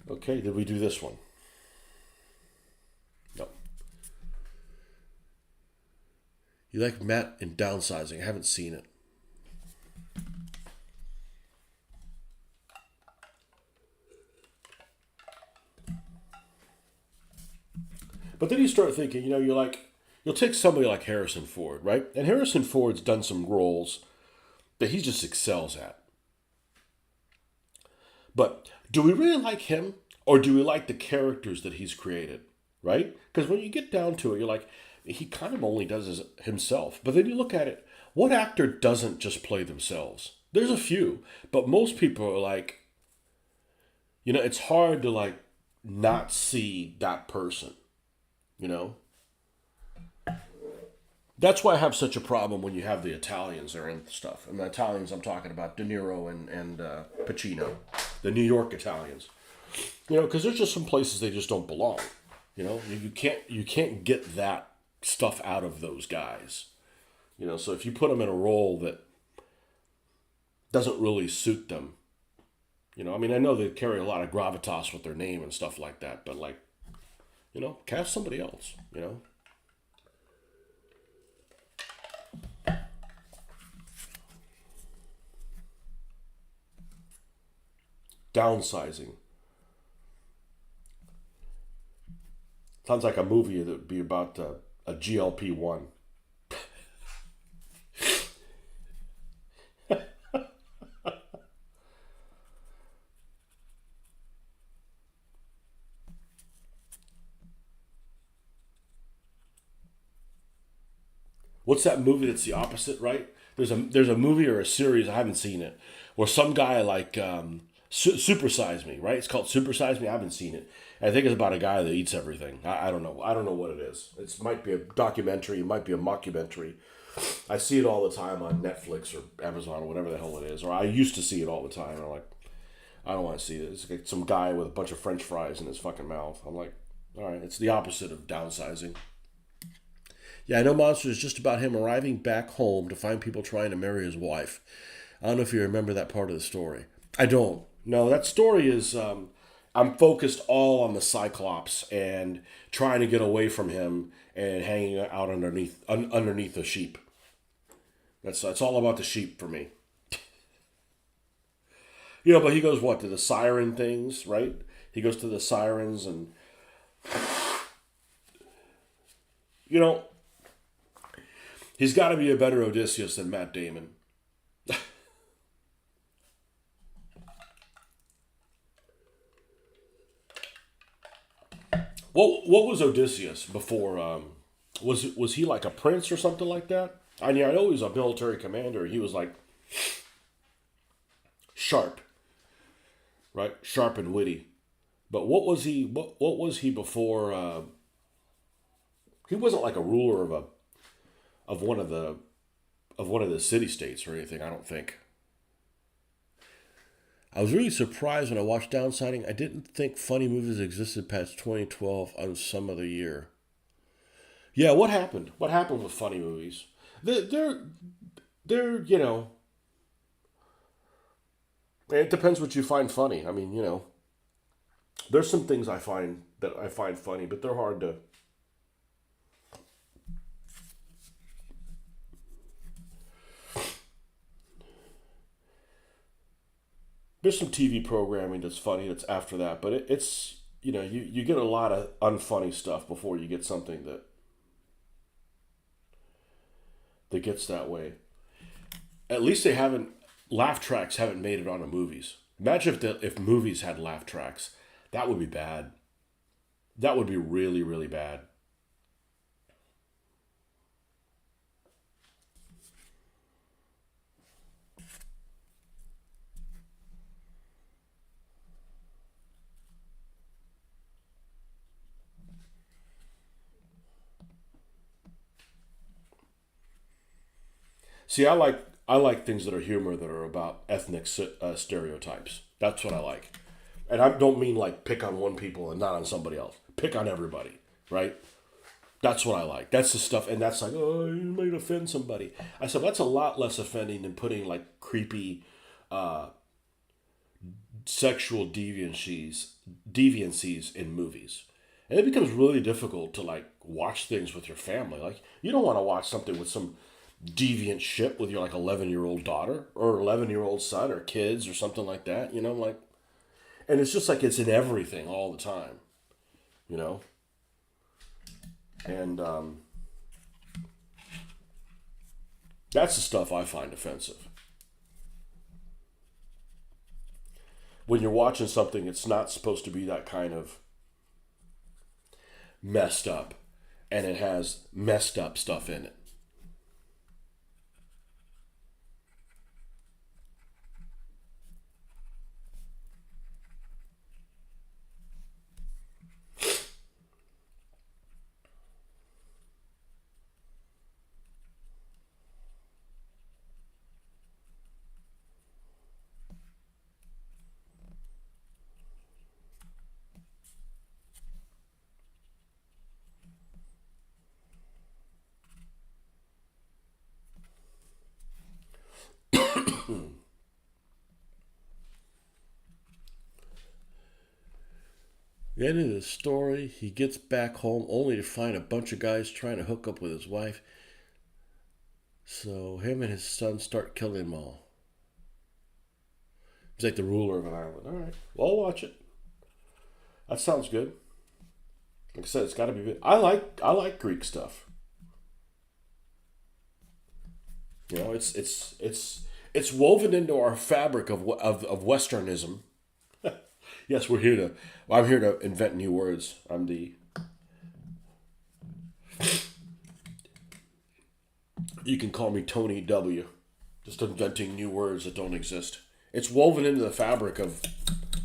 Okay, did we do this one? No. You like Matt in Downsizing? I haven't seen it. But then you start thinking, you'll take somebody like Harrison Ford, right? And Harrison Ford's done some roles that he just excels at. But do we really like him, or do we like the characters that he's created, right? Because when you get down to it, you're like, he kind of only does himself. But then you look at it, what actor doesn't just play themselves? There's a few, but most people are like, it's hard to like not see that person. You know, that's why I have such a problem when you have the Italians there and stuff. And the Italians I'm talking about, De Niro and Pacino, the New York Italians. You know, because there's just some places they just don't belong. You know, you can't get that stuff out of those guys. You know, so if you put them in a role that doesn't really suit them, you know, I mean, I know they carry a lot of gravitas with their name and stuff like that, but like, you know, cast somebody else. You know, downsizing sounds like a movie that would be about a GLP-1. What's that movie that's the opposite, right? There's a movie or a series, I haven't seen it, where some guy like Super Size Me, right? It's called Super Size Me. I haven't seen it. I think it's about a guy that eats everything. I don't know. I don't know what it is. It might be a documentary. It might be a mockumentary. I see it all the time on Netflix or Amazon or whatever the hell it is. Or I used to see it all the time. I'm like, I don't want to see this. It's like some guy with a bunch of French fries in his fucking mouth. I'm like, all right, it's the opposite of downsizing. Yeah, I know Monster is just about him arriving back home to find people trying to marry his wife. I don't know if you remember that part of the story. I don't. No, that story is. I'm focused all on the Cyclops and trying to get away from him and hanging out underneath the sheep. That's all about the sheep for me. You know, but he goes what to the siren things, right? He goes to the sirens and you know he's got to be a better Odysseus than Matt Damon. What was Odysseus before? Was he like a prince or something like that? I mean, I know he was a military commander. He was like sharp, right? Sharp and witty. But what was he? What was he before? He wasn't like a ruler of one of the city states or anything. I don't think. I was really surprised when I watched Downsiding. I didn't think funny movies existed past 2012 on some other year. Yeah, what happened? What happened with funny movies? They're, they're it depends what you find funny. I mean, there's some things I find funny, but they're hard to. There's some TV programming that's funny that's after that, but it's you get a lot of unfunny stuff before you get something that gets that way. At least they haven't laugh tracks haven't made it onto movies. Imagine if movies had laugh tracks, that would be bad. That would be really really bad. See, I like things that are humor that are about ethnic stereotypes. That's what I like, and I don't mean like pick on one people and not on somebody else. Pick on everybody, right? That's what I like. That's the stuff, and that's like, oh, you might offend somebody. I said that's a lot less offending than putting like creepy sexual deviancies in movies. And it becomes really difficult to like watch things with your family. Like you don't want to watch something with some deviant shit with your like 11-year-old daughter or 11-year-old son or kids or something like that. Like, and it's just like it's in everything all the time. You know, and that's the stuff I find offensive. When you're watching something, it's not supposed to be that kind of messed up, and it has messed up stuff in it. The end of the story, he gets back home only to find a bunch of guys trying to hook up with his wife. So him and his son start killing them all. He's like the ruler of an island. All right, well, I'll watch it. That sounds good. Like I said, it's got to be. I like Greek stuff. You know, it's woven into our fabric of Westernism. Yes, we're here to. I'm here to invent new words. I'm the. You can call me Tony W. Just inventing new words that don't exist. It's woven into the fabric of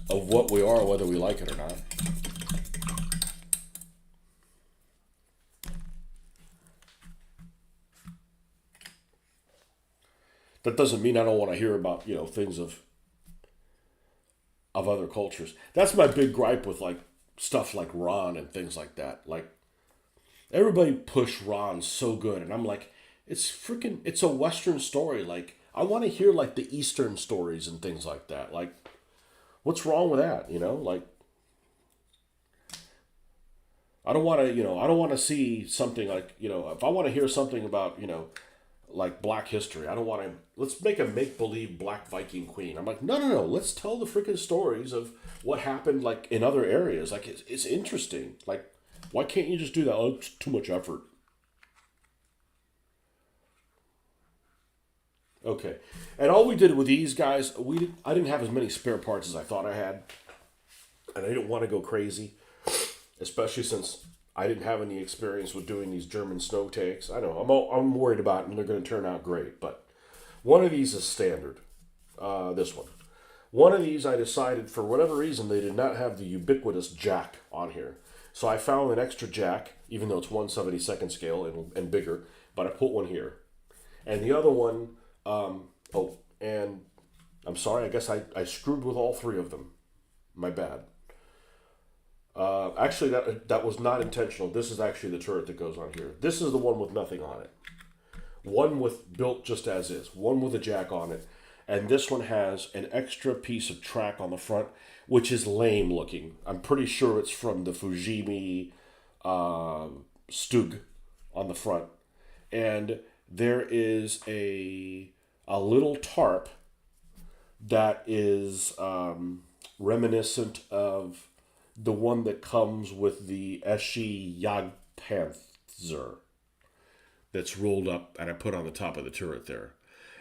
what we are, whether we like it or not. That doesn't mean I don't want to hear about things of other cultures. That's my big gripe with like stuff like Ron and things like that. Like everybody push Ron so good, and I'm like, it's a Western story. Like I want to hear like the Eastern stories and things like that. Like what's wrong with that? Like I don't want to see something like if I want to hear something about like Black history. I don't want to. Let's make a make believe Black Viking queen. I'm like, no, no, no. Let's tell the freaking stories of what happened like in other areas. Like it's interesting. Like why can't you just do that? Oh, it's too much effort. Okay, and all we did with these guys, I didn't have as many spare parts as I thought I had, and I didn't want to go crazy, especially since I didn't have any experience with doing these German snow takes. I know I'm worried about them. They're going to turn out great, but one of these is standard. This one. One of these I decided for whatever reason they did not have the ubiquitous jack on here. So I found an extra jack, even though it's 1/72nd scale and bigger, but I put one here. And the other one, and I'm sorry, I guess I screwed with all three of them. My bad. Actually, that was not intentional. This is actually the turret that goes on here. This is the one with nothing on it. One with built just as is. One with a jack on it, and this one has an extra piece of track on the front, which is lame looking. I'm pretty sure it's from the Fujimi Stug on the front, and there is a little tarp that is reminiscent of the one that comes with the Eshi Jagdpanzer that's rolled up and I put on the top of the turret there.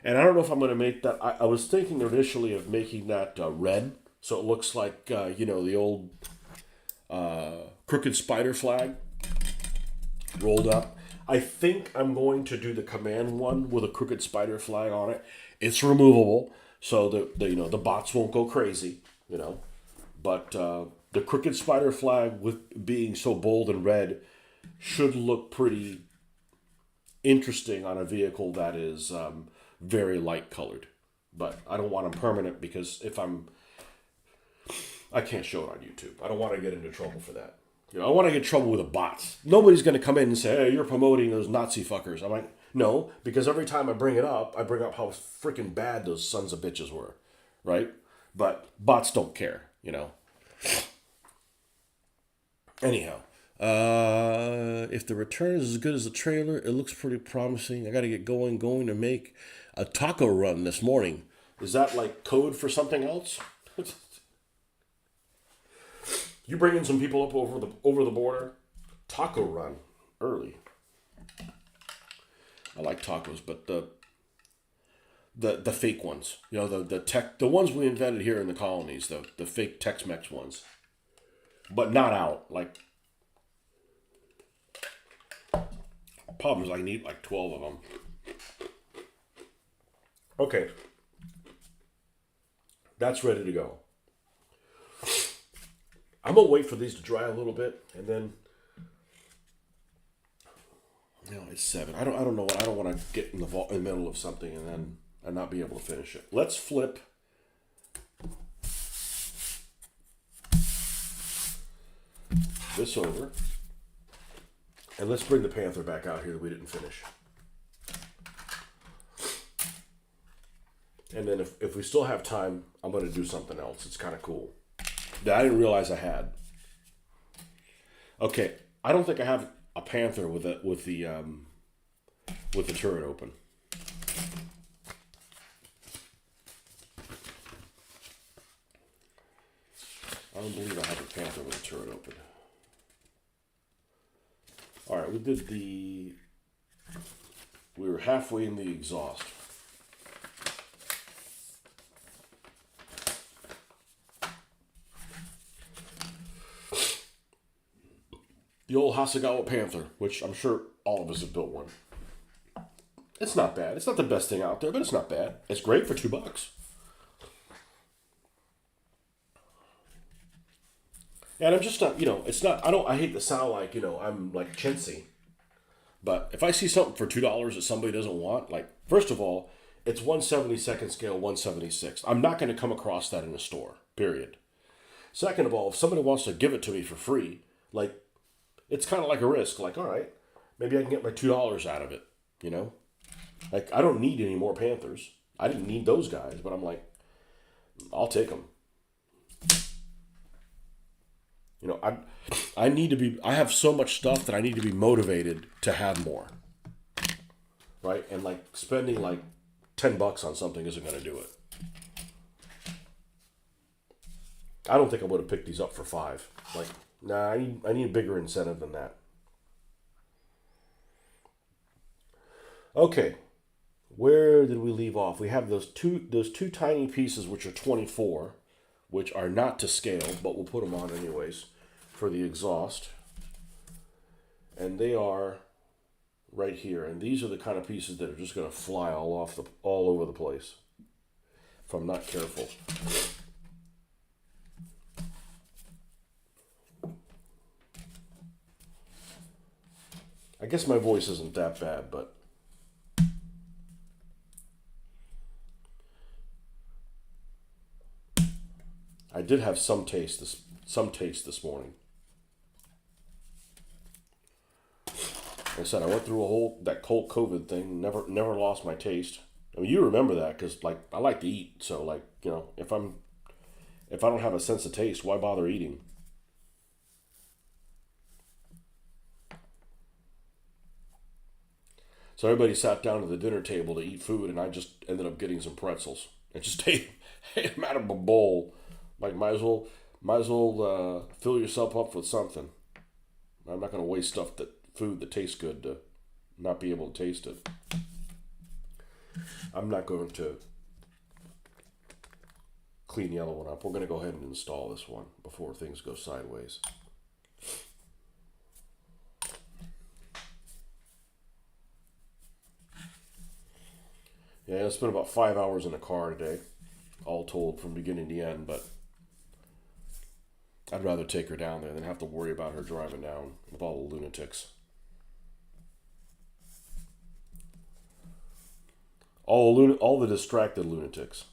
And I don't know if I'm going to make that. I was thinking initially of making that red, so it looks like the old crooked spider flag rolled up. I think I'm going to do the command one with a crooked spider flag on it. It's removable, so the bots won't go crazy, But the crooked spider flag, with being so bold and red, should look pretty interesting on a vehicle that is very light colored. But I don't want them permanent because I can't show it on YouTube. I don't want to get into trouble for that. I want to get in trouble with the bots. Nobody's going to come in and say, "Hey, you're promoting those Nazi fuckers." I'm like, no, because every time I bring up how freaking bad those sons of bitches were, right? But bots don't care. Anyhow, if the return is as good as the trailer, it looks pretty promising. I got to get going to make a taco run this morning. Is that like code for something else? You bringing some people up over the border? Taco run early. I like tacos, but the fake ones. The ones we invented here in the colonies, the fake Tex-Mex ones. But not out. Like problem is I can eat like 12 of them. Okay. That's ready to go. I'm gonna wait for these to dry a little bit, and then it's 7. I don't know what I don't want to get in the middle of something and not be able to finish it. Let's flip this over, and let's bring the Panther back out here that we didn't finish. And then if we still have time, I'm going to do something else. It's kind of cool that I didn't realize I had. Okay, I don't think I have a Panther with the turret open. I don't believe I have a Panther with the turret open. All right, we were halfway in the exhaust. The old Hasegawa Panther, which I'm sure all of us have built one. It's not bad. It's not the best thing out there, but it's not bad. It's great for $2. And I'm just not, it's not, I hate to sound like, I'm like chintzy. But if I see something for $2 that somebody doesn't want, like, first of all, it's 1/72nd scale, 1/76. I'm not going to come across that in a store, period. Second of all, if somebody wants to give it to me for free, like, it's kind of like a risk. Like, all right, maybe I can get my $2 out of it, you know? Like, I don't need any more Panthers. I didn't need those guys, but I'm like, I'll take them. I need to be, I have so much stuff that I need to be motivated to have more, right? And like spending like $10 on something isn't going to do it. I don't think I would have picked these up for 5. Like, nah, I need a bigger incentive than that. Okay, where did we leave off? We have those two tiny pieces which are 24, which are not to scale, but we'll put them on anyways for the exhaust. And they are right here. And these are the kind of pieces that are just going to fly all over the place if I'm not careful. I guess my voice isn't that bad, but I did have some taste this morning. Like I said, I went through that whole COVID thing. Never lost my taste. I mean, you remember that because like I like to eat. So like if I don't have a sense of taste, why bother eating? So everybody sat down to the dinner table to eat food, and I just ended up getting some pretzels and just ate them out of a bowl. Like might as well fill yourself up with something. I'm not going to waste food that tastes good to not be able to taste it. I'm not going to clean the other one up. We're going to go ahead and install this one before things go sideways. Yeah, I spent about 5 hours in the car today, all told from beginning to end, but I'd rather take her down there than have to worry about her driving down with all the lunatics. All the distracted lunatics.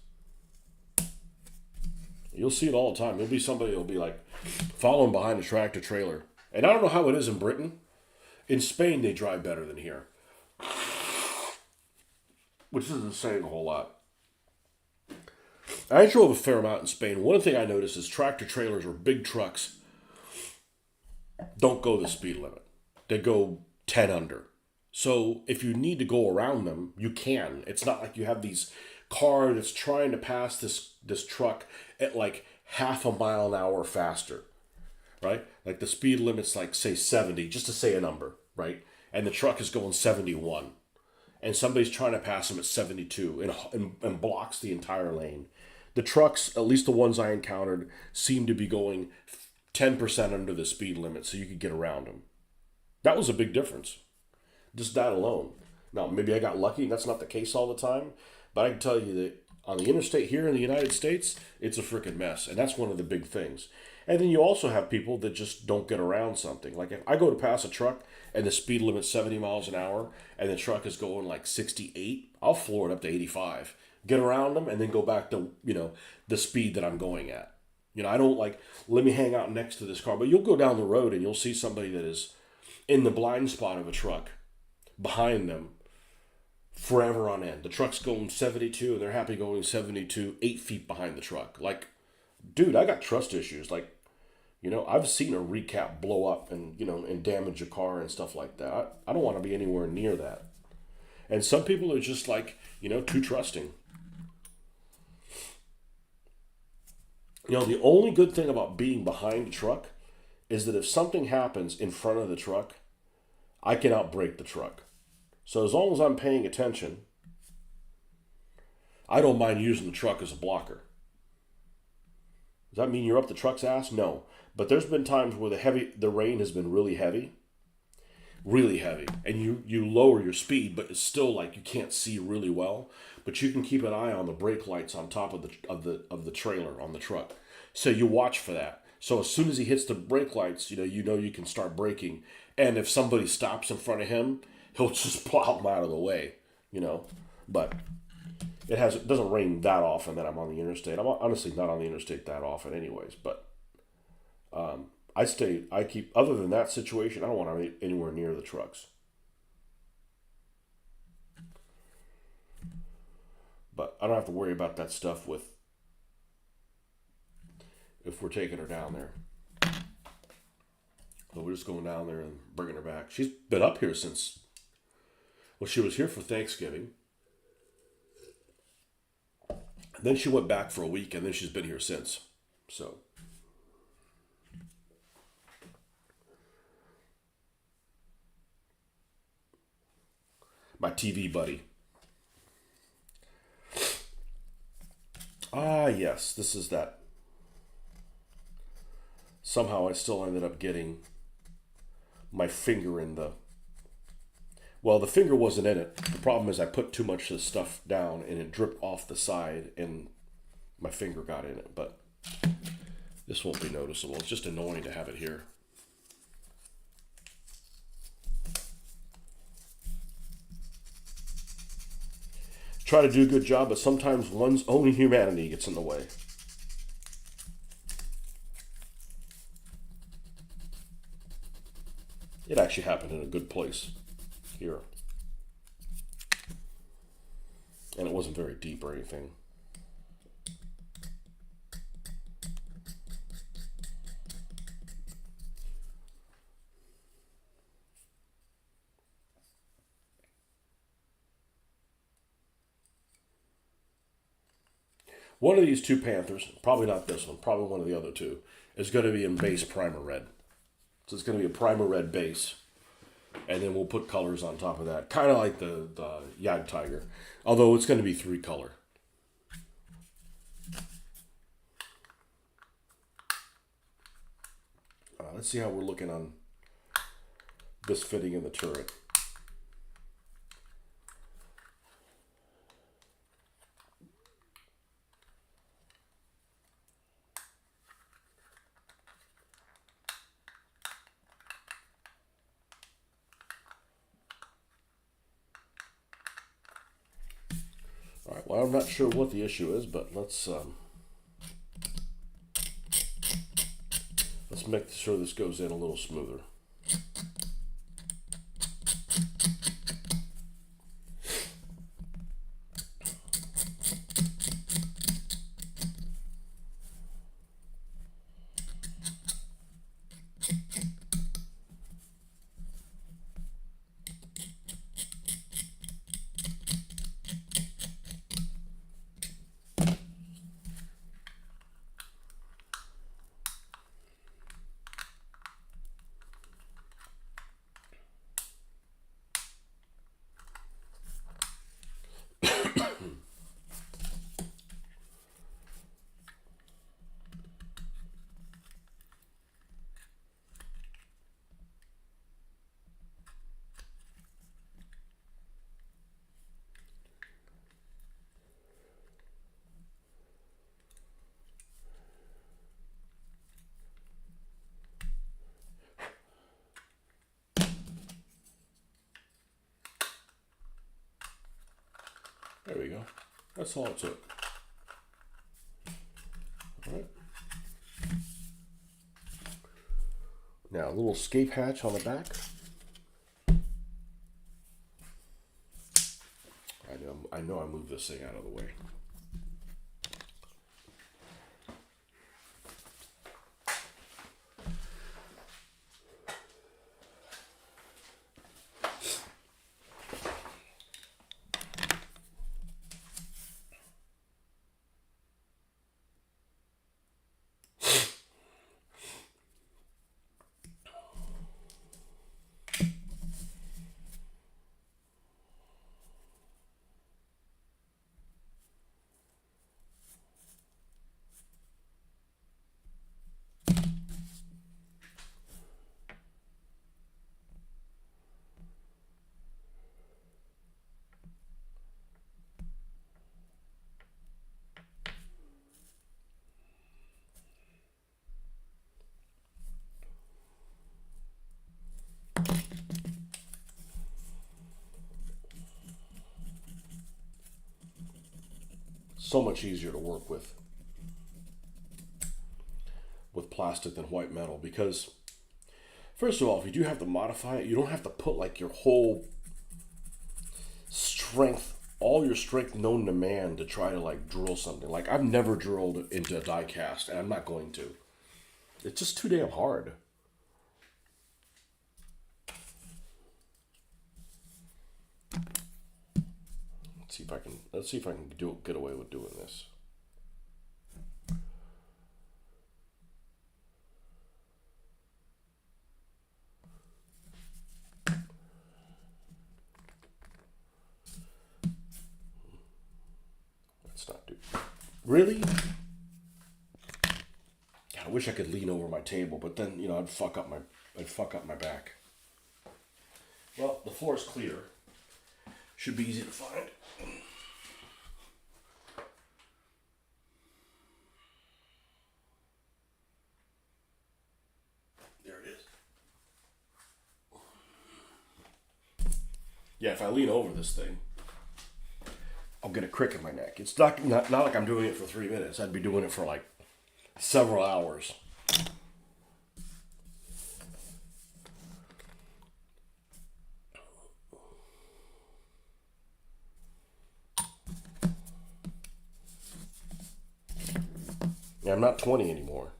You'll see it all the time. There'll be somebody that'll be like following behind a tractor trailer. And I don't know how it is in Britain. In Spain, they drive better than here, which isn't saying a whole lot. I drove a fair amount in Spain. One thing I noticed is tractor trailers or big trucks don't go the speed limit. They go 10 under. So if you need to go around them, you can. It's not like you have these car that's trying to pass this truck at like half a mile an hour faster, right? Like the speed limit's like say 70, just to say a number, right? And the truck is going 71, and somebody's trying to pass them at 72 and blocks the entire lane. The trucks, at least the ones I encountered, seem to be going 10% under the speed limit, so you could get around them. That was a big difference. Just that alone. Now, maybe I got lucky, and that's not the case all the time, but I can tell you that on the interstate here in the United States, it's a freaking mess, and that's one of the big things. And then you also have people that just don't get around something. Like if I go to pass a truck and the speed limit's 70 miles an hour and the truck is going like 68, I'll floor it up to 85. Get around them and then go back to, the speed that I'm going at. I don't like, let me hang out next to this car. But you'll go down the road and you'll see somebody that is in the blind spot of a truck behind them forever on end. The truck's going 72 and they're happy going 72, 8 feet behind the truck. Like, dude, I got trust issues. Like, You know, I've seen a recap blow up and, and damage a car and stuff like that. I don't want to be anywhere near that. And some people are just like, too trusting. The only good thing about being behind a truck is that if something happens in front of the truck, I can outbrake the truck. So as long as I'm paying attention, I don't mind using the truck as a blocker. Does that mean you're up the truck's ass? No. But there's been times where the rain has been really heavy, and you lower your speed, but it's still like you can't see really well. But you can keep an eye on the brake lights on top of the trailer on the truck, so you watch for that. So as soon as he hits the brake lights, you can start braking, and if somebody stops in front of him, he'll just plow them out of the way, you know. But it doesn't rain that often that I'm on the interstate. I'm honestly not on the interstate that often, anyways. But I keep, other than that situation, I don't want to be anywhere near the trucks. But I don't have to worry about that stuff if we're taking her down there. So we're just going down there and bringing her back. She's been up here since, well, she was here for Thanksgiving. Then she went back for a week, and then she's been here since. So my TV buddy. Ah, yes, this is that. Somehow I still ended up getting my finger in the. Well, the finger wasn't in it. The problem is I put too much of the stuff down and it dripped off the side and my finger got in it. But this won't be noticeable. It's just annoying to have it here. Try to do a good job, but sometimes one's own humanity gets in the way. It actually happened in a good place here. And it wasn't very deep or anything. One of these two Panthers, probably not this one, probably one of the other two, is going to be in base primer red. So it's going to be a primer red base. And then we'll put colors on top of that. Kind of like the Yag Tiger. Although it's going to be 3-color. Let's see how we're looking on this fitting in the turret. All right, well, I'm not sure what the issue is, but let's make sure this goes in a little smoother. There we go. That's all it took. All right. Now a little escape hatch on the back. I know I moved this thing out of the way. so much easier to work with plastic than white metal because first of all, if you do have to modify it, you don't have to put like your whole strength, all your strength known to man to try to like drill something. Like I've never drilled into a die cast, and I'm not going to. It's just too damn hard. Let's see if I can get away with doing this. Let's not do. Really? I wish I could lean over my table, but then I'd fuck up my back. Well, the floor is clear. Should be easy to find. There it is. Yeah, if I lean over this thing, I'll get a crick in my neck. It's not like I'm doing it for 3 minutes. I'd be doing it for like several hours. Yeah, I'm not 20 anymore.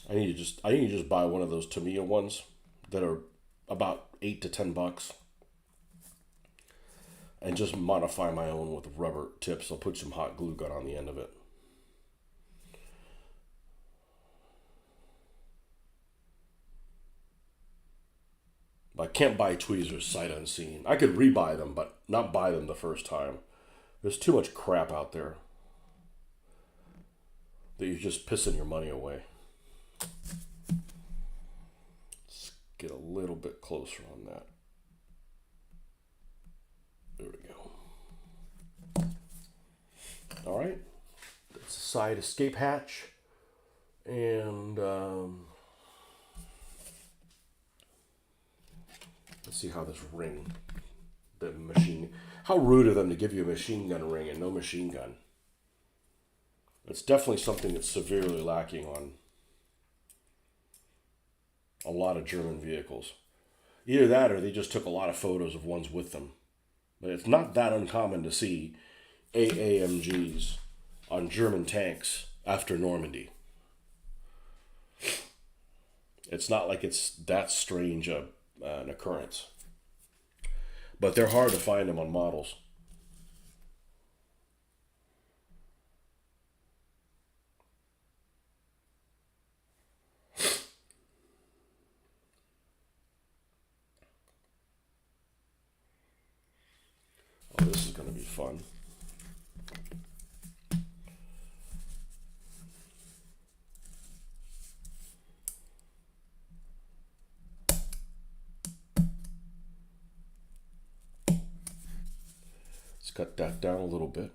I need to just buy one of those Tamiya ones that are about $8 to $10, and just modify my own with rubber tips. I'll put some hot glue gun on the end of it. I can't buy tweezers sight unseen. I could rebuy them, but not buy them the first time. There's too much crap out there that you're just pissing your money away. Let's get a little bit closer on that. There we go. All right. That's the side escape hatch. And let's see how this ring, the machine, how rude of them to give you a machine gun ring and no machine gun. It's definitely something that's severely lacking on a lot of German vehicles. Either that or they just took a lot of photos of ones with them. But it's not that uncommon to see AAMGs on German tanks after Normandy. It's not like it's that strange an occurrence. But they're hard to find them on models. Oh, this is going to be fun. Let's cut that down a little bit.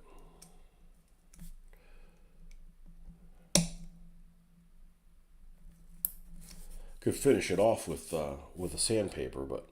Could finish it off with a sandpaper, but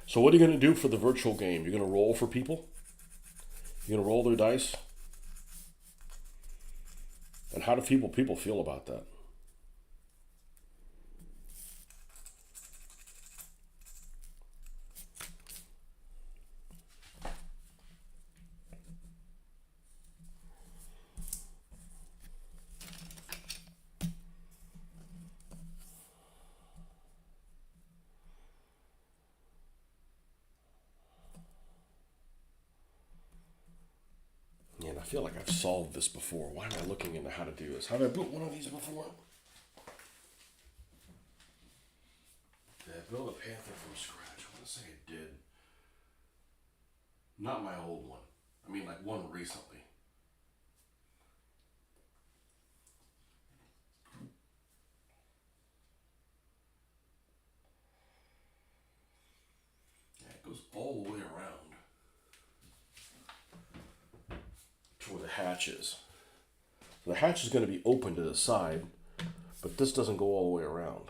so what are you going to do for the virtual game? You're going to roll for people? You're going to roll their dice? And how do people feel about that? And I feel like I've solved this before. Why am I looking into how to do this? How did I build one of these before? Build a Panther from scratch. I want to say I did. Not my old one. I mean, like one recently. Yeah, it goes all the way around to where the hatch is. So the hatch is going to be open to the side, but this doesn't go all the way around.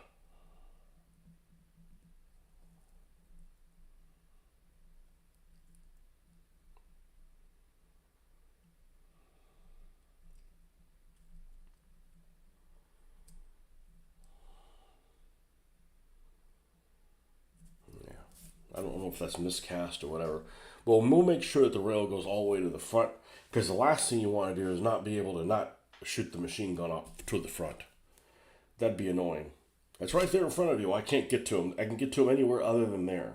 I don't know if that's miscast or whatever. Well, we'll make sure that the rail goes all the way to the front, because the last thing you want to do is not be able to not shoot the machine gun up to the front. That'd be annoying. It's right there in front of you. I can't get to him. I can get to him anywhere other than there.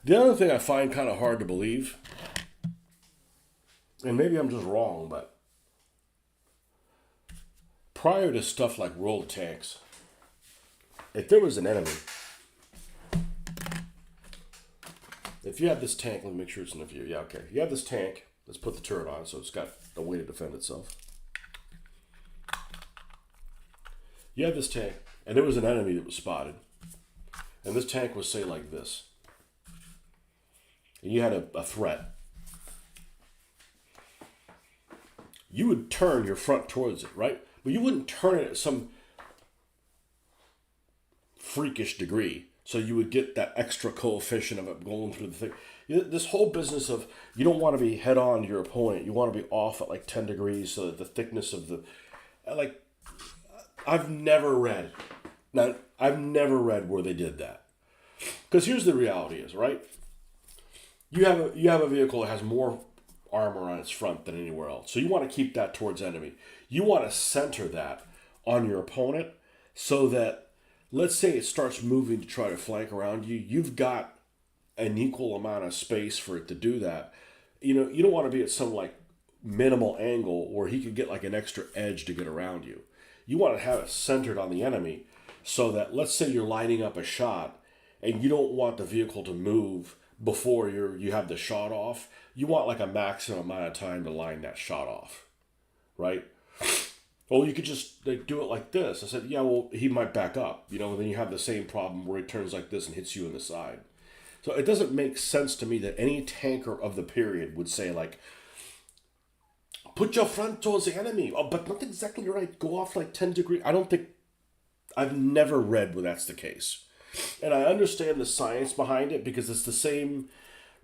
The other thing I find kind of hard to believe, and maybe I'm just wrong, but prior to stuff like World Tanks, if there was an enemy, if you have this tank, let me make sure it's in the view. Yeah, okay. You have this tank. Let's put the turret on so it's got a way to defend itself. You have this tank, and there was an enemy that was spotted. And this tank was, say, like this. And you had a threat. You would turn your front towards it, right? But you wouldn't turn it at some freakish degree. So you would get that extra coefficient of it going through the thing. This whole business of you don't want to be head on to your opponent. You want to be off at like 10 degrees so that the thickness of the... Like, I've never read where they did that. Because here's the reality is, right? You have a vehicle that has more armor on its front than anywhere else. So you want to keep that towards enemy. You want to center that on your opponent so that, let's say it starts moving to try to flank around you, you've got an equal amount of space for it to do that. You know, you don't want to be at some like minimal angle where he could get like an extra edge to get around you. You want to have it centered on the enemy so that, let's say you're lining up a shot and you don't want the vehicle to move before you have the shot off. You want like a maximum amount of time to line that shot off, right? Well, you could just like do it like this. I said, yeah, well, he might back up, you know, and then you have the same problem where he turns like this and hits you in the side. So it doesn't make sense to me that any tanker of the period would say like, put your front towards the enemy. Oh, but not exactly right. Go off like 10 degrees. I've never read where that's the case. And I understand the science behind it because it's the same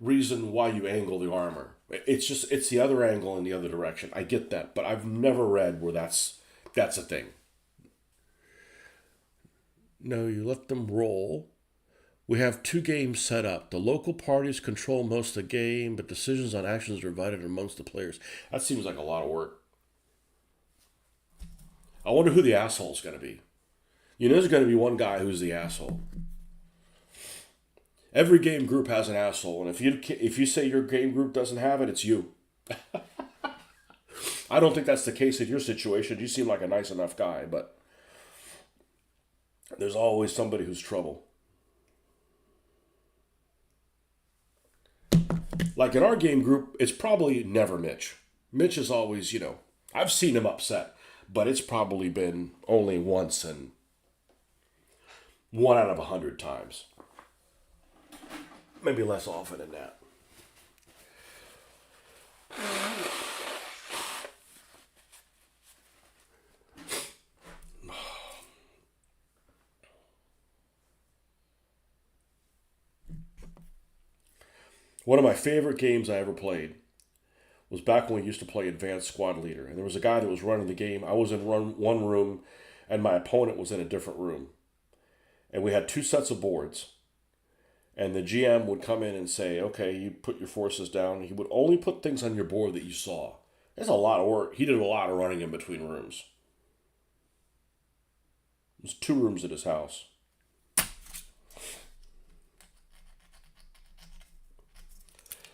reason why you angle the armor. It's the other angle in the other direction. I get that, but I've never read where that's a thing. No, you let them roll. We have 2 games set up. The local parties control most of the game, but decisions on actions are divided amongst the players. That seems like a lot of work. I wonder who the asshole's going to be. You know, there's going to be one guy who's the asshole. Every game group has an asshole, and if you say your game group doesn't have it, it's you. I don't think that's the case in your situation. You seem like a nice enough guy, but there's always somebody who's trouble. Like in our game group, it's probably never Mitch. Mitch is always, I've seen him upset, but it's probably been only once and 1 out of 100 times. Maybe less often than that. One of my favorite games I ever played was back when we used to play Advanced Squad Leader. And there was a guy that was running the game. I was in one room, and my opponent was in a different room. And we had 2 sets of boards. And the GM would come in and say, okay, you put your forces down. He would only put things on your board that you saw. That's a lot of work. He did a lot of running in between rooms. There's 2 rooms at his house.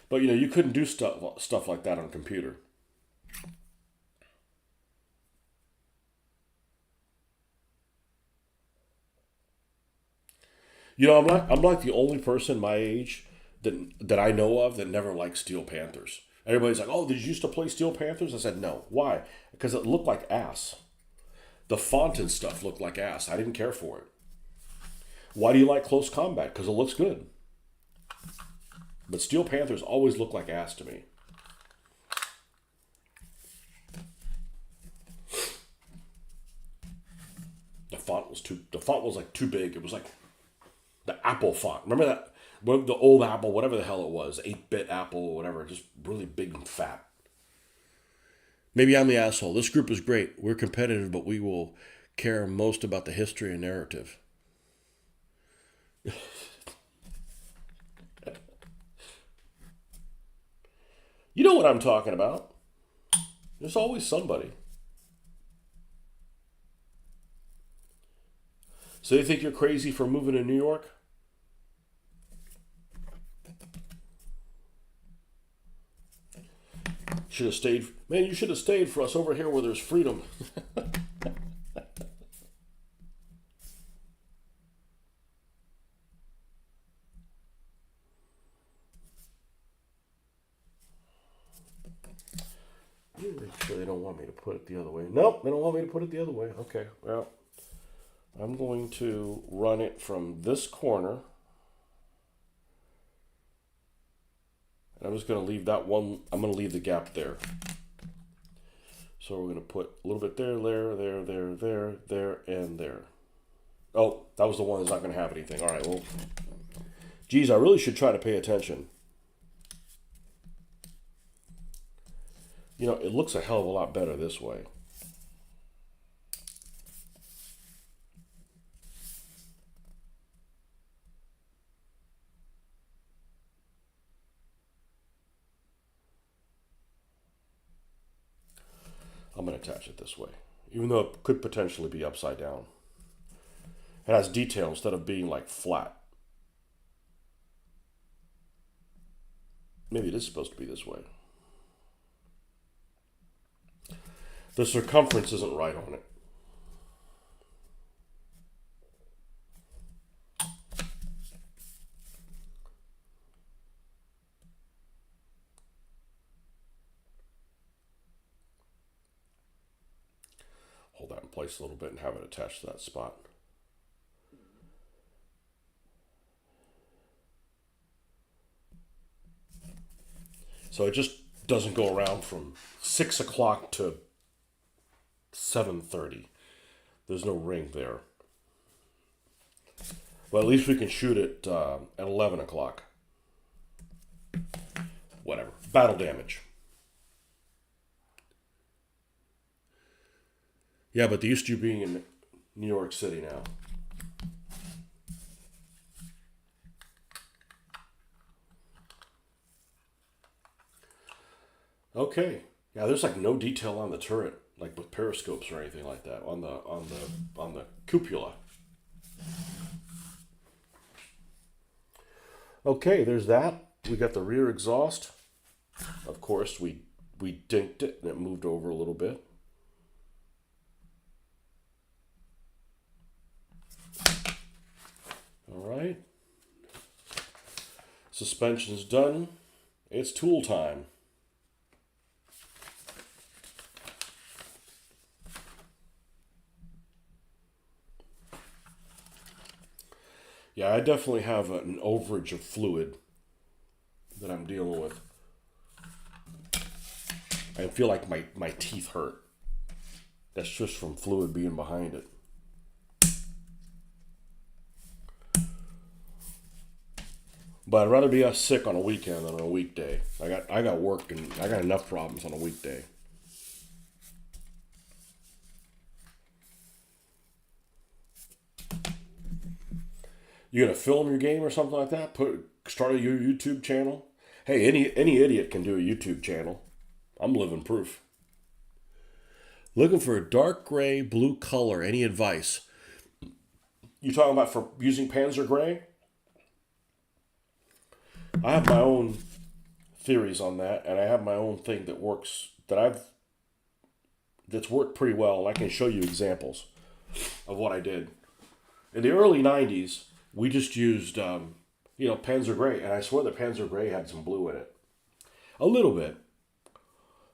But, you couldn't do stuff like that on a computer. I'm like the only person my age that I know of that never liked Steel Panthers. Everybody's like, "Oh, did you used to play Steel Panthers?" I said, "No." Why? Because it looked like ass. The font and stuff looked like ass. I didn't care for it. Why do you like Close Combat? Because it looks good. But Steel Panthers always look like ass to me. The font was like too big. It was like the Apple font. Remember that? The old Apple, whatever the hell it was, 8-bit Apple, or whatever, just really big and fat. Maybe I'm the asshole. This group is great. We're competitive, but we will care most about the history and narrative. You know what I'm talking about. There's always somebody. So they think you're crazy for moving to New York? Should have stayed. Man, you should have stayed for us over here where there's freedom. Make sure they don't want me to put it the other way. Nope, they don't want me to put it the other way. Okay, well, I'm going to run it from this corner. And I'm just going to leave that one. I'm going to leave the gap there. So we're going to put a little bit there, there, and there. Oh, that was the one that's not going to have anything. All right, well, geez, I really should try to pay attention. It looks a hell of a lot better this way. I'm going to attach it this way, even though it could potentially be upside down. It has detail instead of being like flat. Maybe it is supposed to be this way. The circumference isn't right on it. Hold that in place a little bit and have it attached to that spot. So it just doesn't go around from 6 o'clock to 7:30. There's no ring there. But at least we can shoot it at 11 o'clock. Whatever. Battle damage. Yeah, but they're used to you being in New York City now. Okay. Yeah, there's like no detail on the turret, like with periscopes or anything like that on the cupola. Okay, there's that. We got the rear exhaust. Of course, we dinked it and it moved over a little bit. All right. Suspension's done. It's tool time. Yeah, I definitely have an overage of fluid that I'm dealing with. I feel like my teeth hurt. That's just from fluid being behind it. But I'd rather be sick on a weekend than on a weekday. I got work and I got enough problems on a weekday. You gonna film your game or something like that? Start a YouTube channel. Hey, any idiot can do a YouTube channel. I'm living proof. Looking for a dark gray, blue color. Any advice? You talking about for using Panzer Gray? I have my own theories on that, and I have my own thing that works that's worked pretty well, and I can show you examples of what I did. In the early '90s, we just used, Panzer Gray, and I swear the Panzer Gray had some blue in it, a little bit.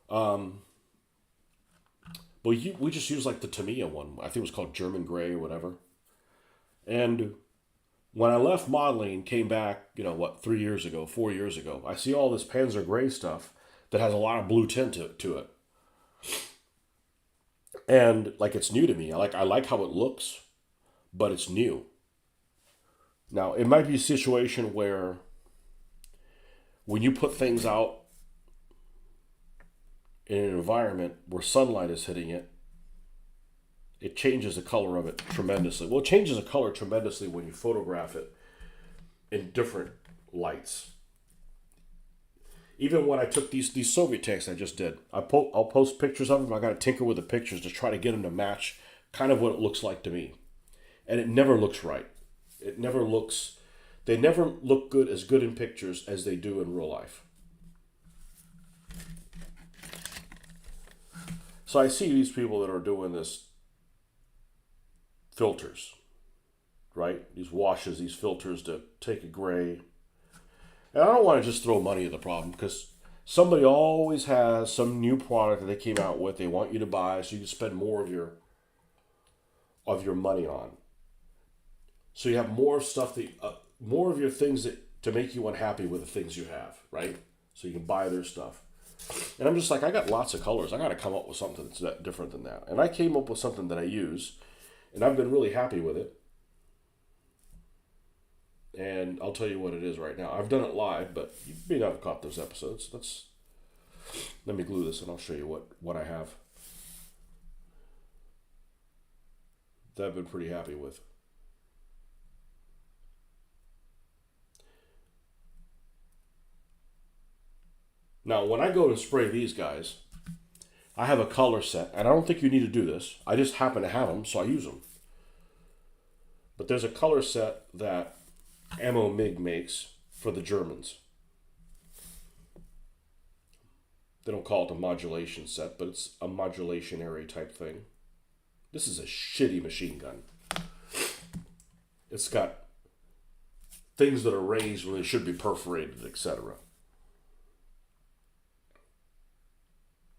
But we just used like the Tamiya one. I think it was called German Gray or whatever. And when I left modeling, came back, 3 years ago, 4 years ago, I see all this Panzer Gray stuff that has a lot of blue tint to it. And like it's new to me. I like how it looks, but it's new. Now, it might be a situation where when you put things out in an environment where sunlight is hitting it, it changes the color of it tremendously. Well, it changes the color tremendously when you photograph it in different lights. Even when I took these Soviet tanks I just did, I'll post pictures of them. I got to tinker with the pictures to try to get them to match kind of what it looks like to me. And it never looks right. They never look good as good in pictures as they do in real life. So I see these people that are doing this filters, right? These washes, these filters to take a gray. And I don't want to just throw money at the problem, because somebody always has some new product that they came out with they want you to buy so you can spend more of your money on. So you have more stuff more of your things to make you unhappy with the things you have, right? So you can buy their stuff. And I'm just like, I got lots of colors. I got to come up with something that's different than that. And I came up with something that I use, and I've been really happy with it. And I'll tell you what it is right now. I've done it live, but you may not have caught those episodes. Let me glue this and I'll show you what I have that I've been pretty happy with. Now, when I go and spray these guys, I have a color set, and I don't think you need to do this. I just happen to have them, so I use them. But there's a color set that Ammo MiG makes for the Germans. They don't call it a modulation set, but it's a modulationary type thing. This is a shitty machine gun. It's got things that are raised when they should be perforated, etc.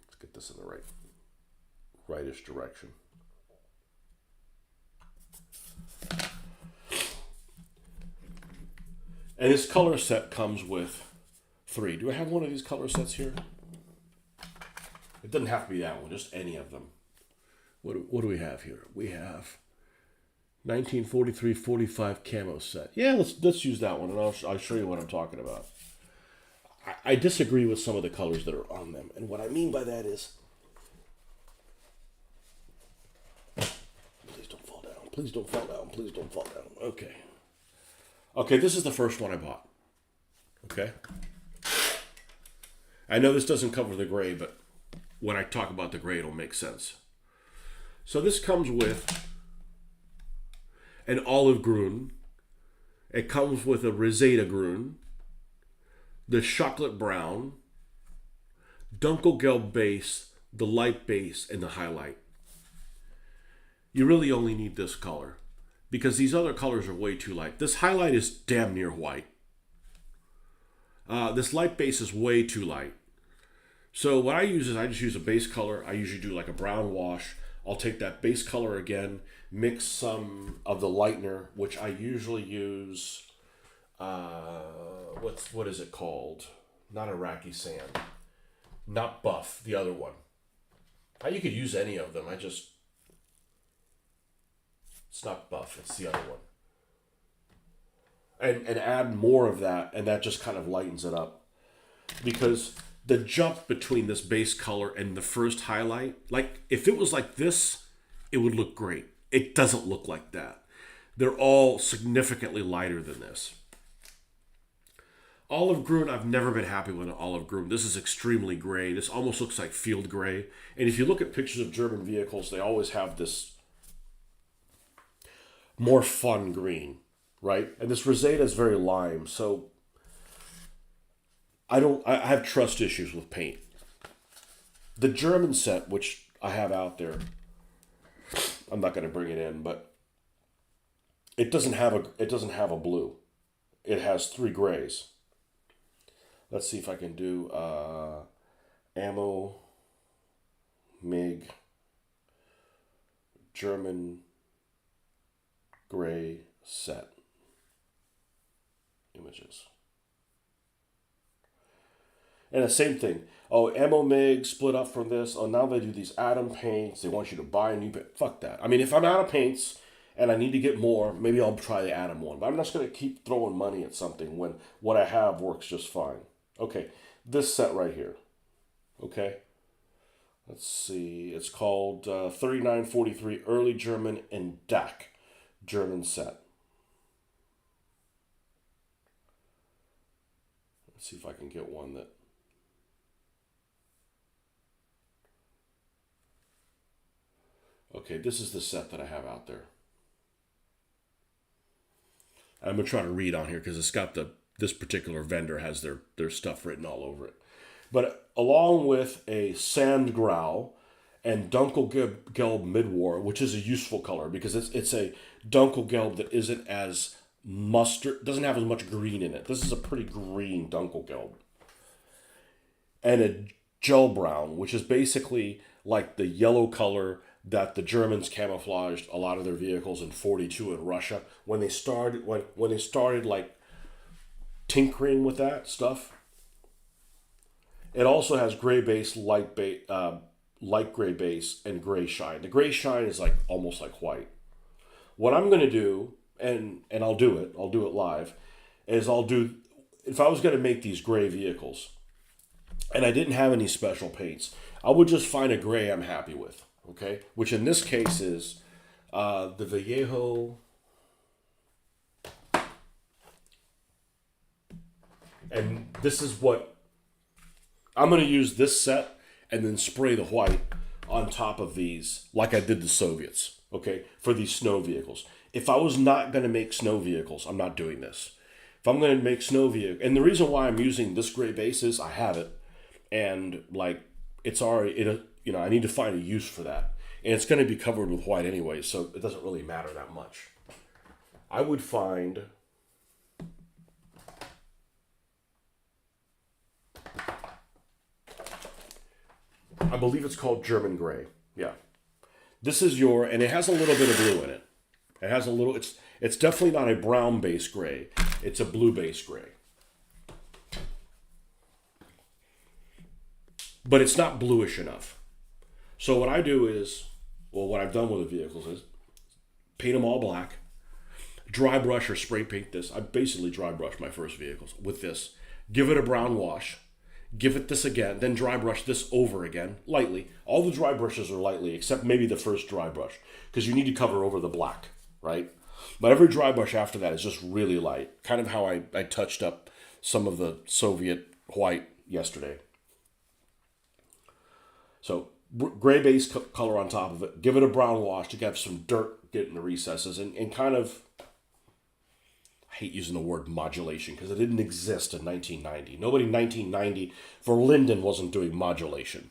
Let's get this in the rightish direction. And this color set comes with 3. Do I have one of these color sets here? It doesn't have to be that one, just any of them. What do we have here? We have 1943-45 camo set. Yeah, let's use that one, and I'll show you what I'm talking about. I disagree with some of the colors that are on them, and what I mean by that is, please don't fall down. Please don't fall down. Please don't fall down. Okay, this is the first one I bought. Okay? I know this doesn't cover the gray, but when I talk about the gray, it'll make sense. So this comes with an olive grün. It comes with a rosetta grün, the chocolate brown, dunkelgelb base, the light base, and the highlight. You really only need this color, because these other colors are way too light. This highlight is damn near white. This light base is way too light. So what I use is I just use a base color. I usually do like a brown wash. I'll take that base color again, mix some of the lightener, which I usually use, what is it called? Not Iraqi sand. Not buff, the other one. You could use any of them. It's not buff, it's the other one. And add more of that, and that just kind of lightens it up. Because the jump between this base color and the first highlight, like if it was like this, it would look great. It doesn't look like that. They're all significantly lighter than this. Olive grün, I've never been happy with an olive grün. This is extremely gray. This almost looks like field gray. And if you look at pictures of German vehicles, they always have this more fun green, right? And this rosetta is very lime, so I have trust issues with paint. The German set, which I have out there, I'm not going to bring it in, but it doesn't have a blue. It has three grays. Let's see if I can do ammo MiG German gray set images. And the same thing. Oh, ammo MiG split up from this. Oh, now they do these atom paints. They want you to buy a new paint. Fuck that. I mean, if I'm out of paints and I need to get more, maybe I'll try the atom one. But I'm just going to keep throwing money at something when what I have works just fine. Okay, this set right here. Okay, let's see. It's called 3943 Early German and DAC German set. Let's see if I can get one that. Okay, this is the set that I have out there. I'm gonna try to read on here because it's got this particular vendor has their stuff written all over it. But along with a Sandgrau and Dunkelgelb Midwar, which is a useful color because it's a Dunkelgelb that isn't as mustard, doesn't have as much green in it. This is a pretty green Dunkelgelb. And a gel brown, which is basically like the yellow color that the Germans camouflaged a lot of their vehicles in 42 in Russia when they started like tinkering with that stuff. It also has gray base, light gray base, and gray shine. The gray shine is like almost like white. What I'm gonna do, and I'll do it live, is if I was gonna make these gray vehicles, and I didn't have any special paints, I would just find a gray I'm happy with. Okay, which in this case is the Vallejo, and this is what I'm going to use this set and then spray the white on top of these like I did the Soviets, okay, for these snow vehicles. If I was not going to make snow vehicles, I'm not doing this. If I'm going to make snow vehicles, and the reason why I'm using this gray base is I have it, and like it's already, I need to find a use for that. And it's going to be covered with white anyway, so it doesn't really matter that much. I would find I believe it's called German gray. Yeah. This is and it has a little bit of blue in it. It has a little, it's definitely not a brown base gray. It's a blue base gray. But it's not bluish enough. So what I do is, what I've done with the vehicles is paint them all black, dry brush or spray paint this. I basically dry brush my first vehicles with this. Give it a brown wash. Give it this again, then dry brush this over again, lightly. All the dry brushes are lightly, except maybe the first dry brush, because you need to cover over the black, right? But every dry brush after that is just really light, kind of how I touched up some of the Soviet white yesterday. So gray base color on top of it. Give it a brown wash to get some dirt get in the recesses and kind of, I hate using the word modulation because it didn't exist in 1990. Nobody in 1990 for Linden wasn't doing modulation,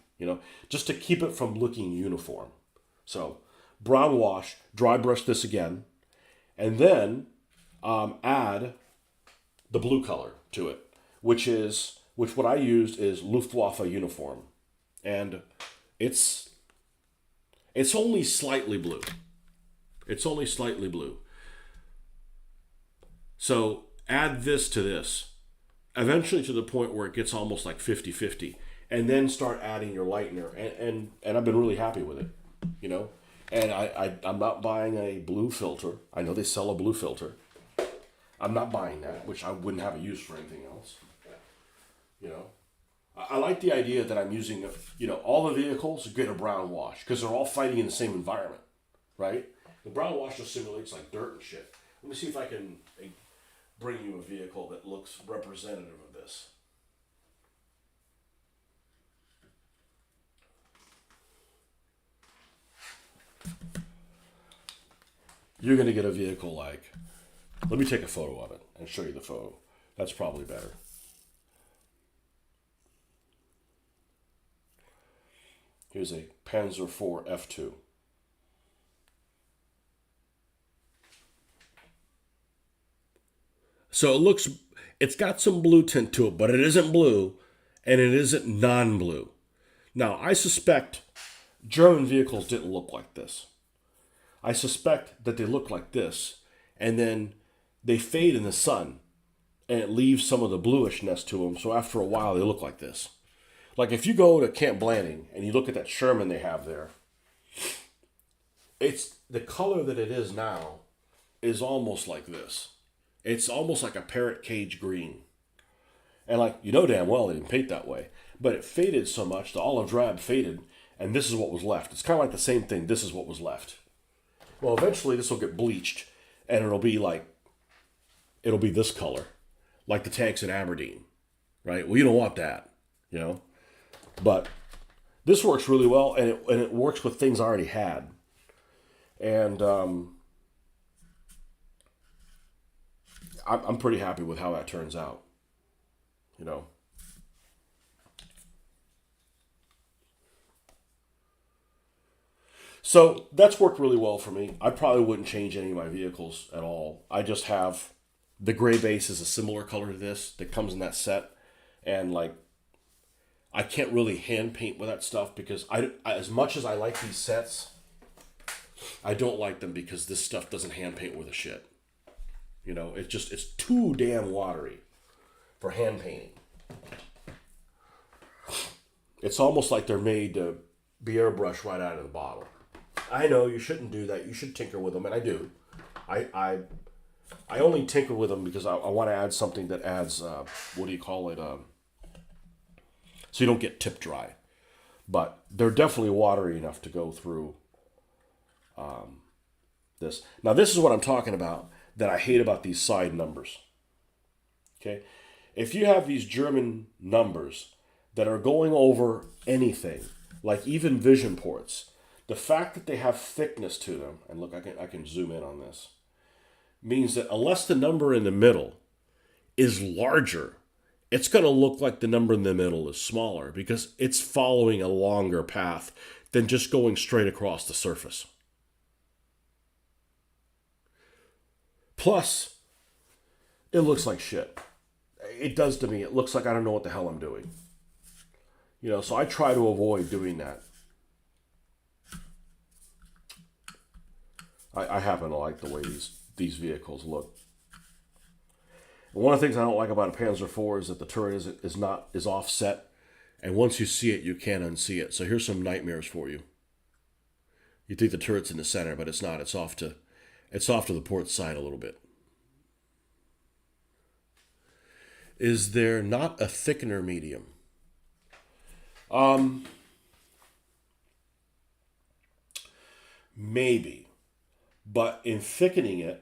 just to keep it from looking uniform. So brown wash, dry brush this again, and then add the blue color to it, which what I used is Luftwaffe uniform. And it's only slightly blue. It's only slightly blue. So add this to this, eventually to the point where it gets almost like 50-50, and then start adding your lightener. And I've been really happy with it, And I'm not buying a blue filter. I know they sell a blue filter. I'm not buying that, which I wouldn't have a use for anything else. I like the idea that I'm using, all the vehicles get a brown wash because they're all fighting in the same environment, right? The brown wash just simulates like dirt and shit. Let me see if I can bring you a vehicle that looks representative of this. You're going to get a vehicle like, let me take a photo of it and show you the photo. That's probably better. Here's a Panzer IV F2. So it's got some blue tint to it, but it isn't blue and it isn't non-blue. Now, I suspect German vehicles didn't look like this. I suspect that they look like this, and then they fade in the sun, and it leaves some of the bluishness to them. So after a while, they look like this. Like if you go to Camp Blanding and you look at that Sherman they have there, it's the color that it is now is almost like this. It's almost like a parrot cage green. And like you know damn well they didn't paint that way. But it faded so much, the olive drab faded, and this is what was left. It's kind of like the same thing. This is what was left. Well, eventually this will get bleached, and it'll be this color, like the tanks in Aberdeen, right? Well, you don't want that, you know. But this works really well, and it works with things I already had, and I'm pretty happy with how that turns out, you know. So that's worked really well for me. I probably wouldn't change any of my vehicles at all. I just have the gray base is a similar color to this that comes in that set, and like I can't really hand paint with that stuff because as much as I like these sets, I don't like them because this stuff doesn't hand paint with a shit. You know, it's too damn watery for hand painting. It's almost like they're made to be airbrushed right out of the bottle. I know you shouldn't do that. You should tinker with them, and I do. I only tinker with them because I want to add something that adds what do you call it? So you don't get tip dry. But they're definitely watery enough to go through this. Now this is what I'm talking about that I hate about these side numbers. Okay, if you have these German numbers that are going over anything, like even vision ports, the fact that they have thickness to them, and look, I can zoom in on this, means that unless the number in the middle is larger, it's going to look like the number in the middle is smaller because it's following a longer path than just going straight across the surface. Plus, it looks like shit. It does to me. It looks like I don't know what the hell I'm doing. You know, so I try to avoid doing that. I happen to like the way these vehicles look. And one of the things I don't like about a Panzer IV is that the turret is offset, and once you see it, you can't unsee it. So here's some nightmares for you. You think the turret's in the center, but it's not. It's off to the port side a little bit. Is there not a thickener medium? Maybe. But in thickening it,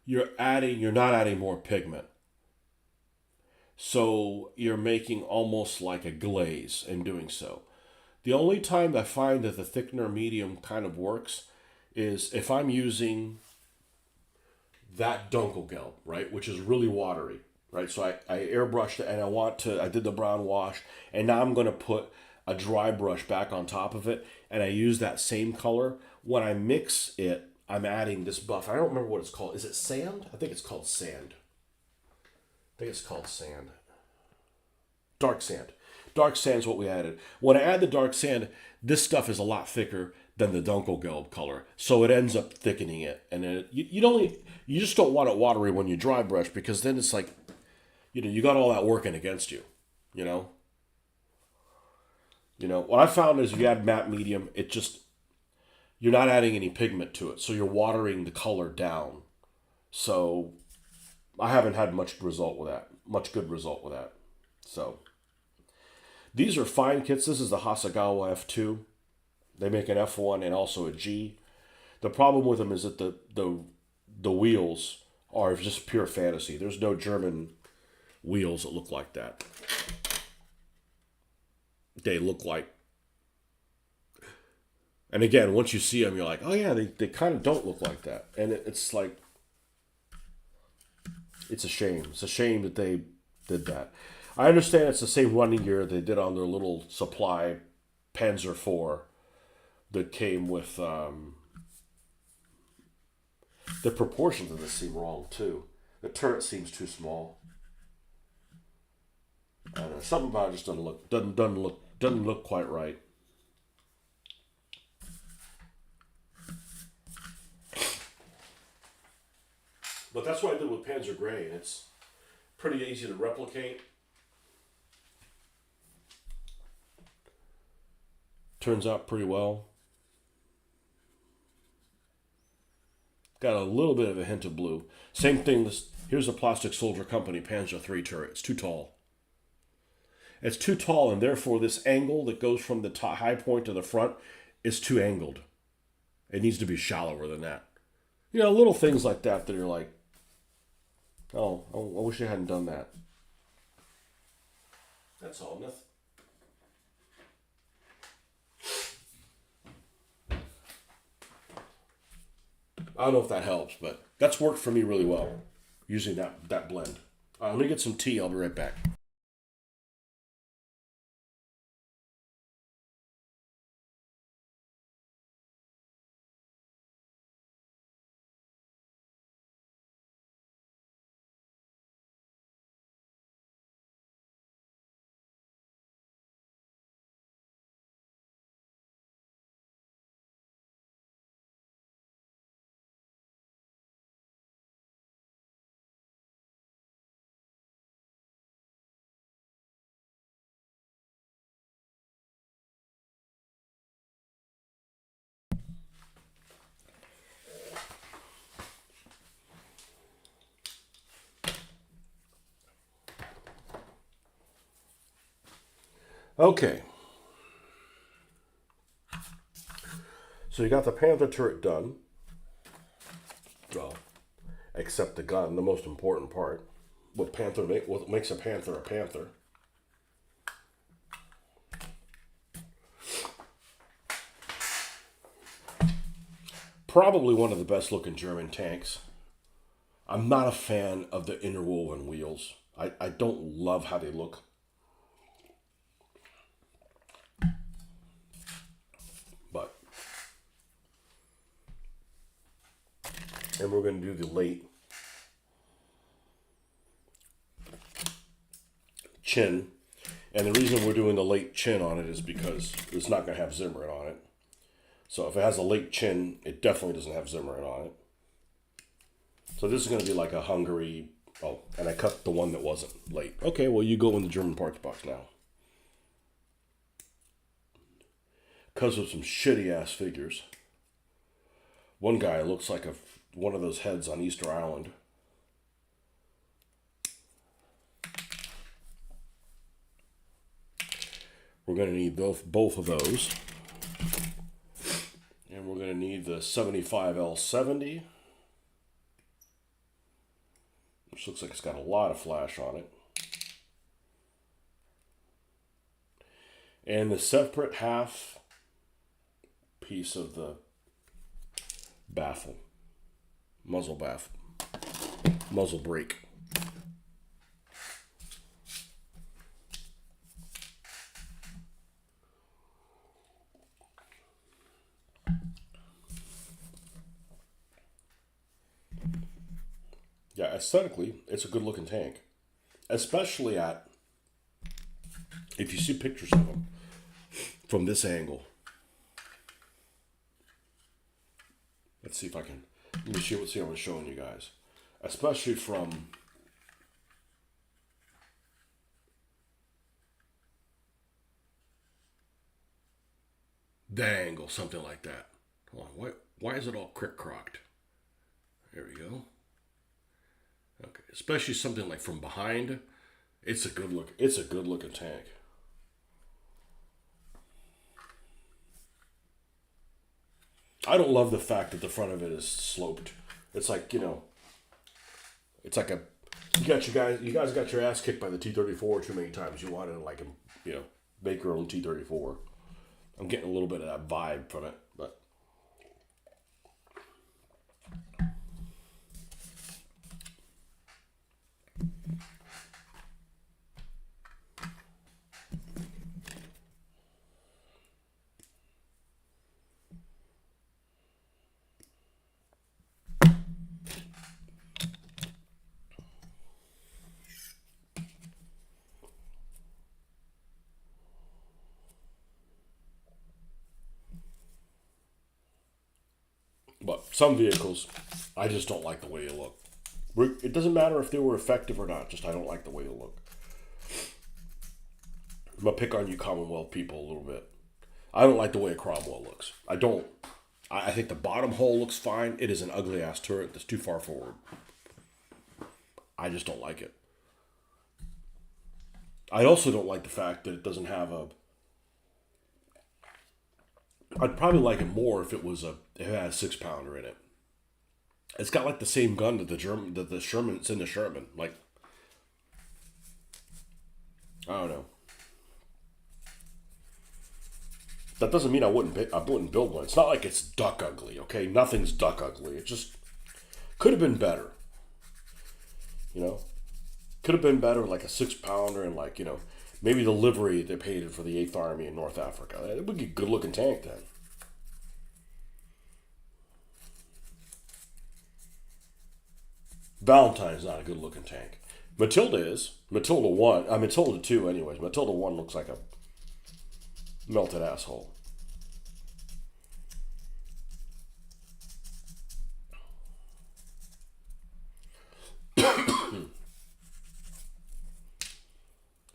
you're not adding more pigment. So you're making almost like a glaze in doing so. The only time I find that the thickener medium kind of works is if I'm using that Dunkelgelb, right, which is really watery, right? So I airbrushed it and I did the brown wash, and now I'm going to put a dry brush back on top of it, and I use that same color. When I mix it, I'm adding this buff. I don't remember what it's called. Is it sand? I think it's called sand. Dark sand. Dark sand is what we added. When I add the dark sand, this stuff is a lot thicker than the Dunkelgelb color, so it ends up thickening it. And then you just don't want it watery when you dry brush because then it's like, you got all that working against you. You know what I found is if you add matte medium, you're not adding any pigment to it, so you're watering the color down. So I haven't had much good result with that. So these are fine kits. This is the Hasegawa F2. They make an F1 and also a G. The problem with them is that the wheels are just pure fantasy. There's no German wheels that look like that. They look like, and again, once you see them, you're like, oh yeah, they kind of don't look like that. And it's like, it's a shame. It's a shame that they did that. I understand it's the same running gear they did on their little supply Panzer IV that came with the proportions of this seem wrong too. The turret seems too small. I don't know, something about it just doesn't look quite right. But that's what I did with Panzer Gray, and it's pretty easy to replicate. Turns out pretty well. Got a little bit of a hint of blue. Same thing. Here's a Plastic Soldier Company Panzer III turret. It's too tall. It's too tall, and therefore this angle that goes from the high point to the front is too angled. It needs to be shallower than that. You know, little things like that that are like, oh, I wish I hadn't done that. That's all. Nothing. I don't know if that helps, but that's worked for me really well using that blend. Let me get some tea. I'll be right back. Okay. So you got the Panther turret done. Well, except the gun, the most important part. What makes a Panther a Panther. Probably one of the best looking German tanks. I'm not a fan of the interwoven wheels. I don't love how they look. But, and we're going to do the late chin. And the reason we're doing the late chin on it is because it's not going to have Zimmering on it. So if it has a late chin, it definitely doesn't have Zimmering on it. So this is going to be like a Hungary. Oh, and I cut the one that wasn't late. Okay, well, you go in the German parts box now. Because of some shitty ass figures. One guy looks like one of those heads on Easter Island. We're going to need both of those. And we're going to need the 75L70. Which looks like it's got a lot of flash on it. And the separate half piece of the baffle. Muzzle brake. Yeah, aesthetically, it's a good looking tank. Especially if you see pictures of them from this angle. Let's see if I can, let me see what I'm showing you guys. Especially from that angle, something like that. Hold on, why is it all crick-crocked? There we go. Okay, especially something like from behind. It's a good looking tank. I don't love the fact that the front of it is sloped. It's like, it's like you guys got your ass kicked by the T-34 too many times. You wanted to make your own T-34. I'm getting a little bit of that vibe from it, but. But some vehicles, I just don't like the way they look. It doesn't matter if they were effective or not. Just I don't like the way they look. I'm gonna pick on you Commonwealth people a little bit. I don't like the way a Cromwell looks. I don't. I think the bottom hole looks fine. It is an ugly ass turret that's too far forward. I just don't like it. I also don't like the fact that it doesn't have a. I'd probably like it more if it had a 6 pounder in it. It's got like the same gun that the Sherman. It's in the Sherman. Like I don't know. That doesn't mean I wouldn't build one. It's not like it's duck ugly. Okay, nothing's duck ugly. It just could have been better. You know, could have been better, like a 6 pounder, and like maybe the livery they painted for the Eighth Army in North Africa. It would be a good looking tank then. Valentine's not a good looking tank. Matilda is. Matilda 1. Matilda 2, anyways. Matilda 1 looks like a melted asshole.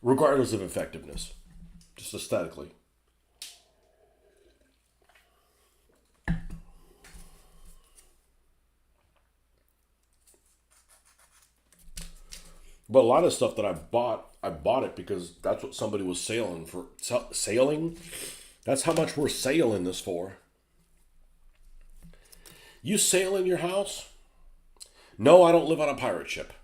Regardless of effectiveness, just aesthetically. But a lot of stuff that I bought it because that's what somebody was sailing for. Sailing? That's how much we're sailing this for. You sail in your house? No, I don't live on a pirate ship.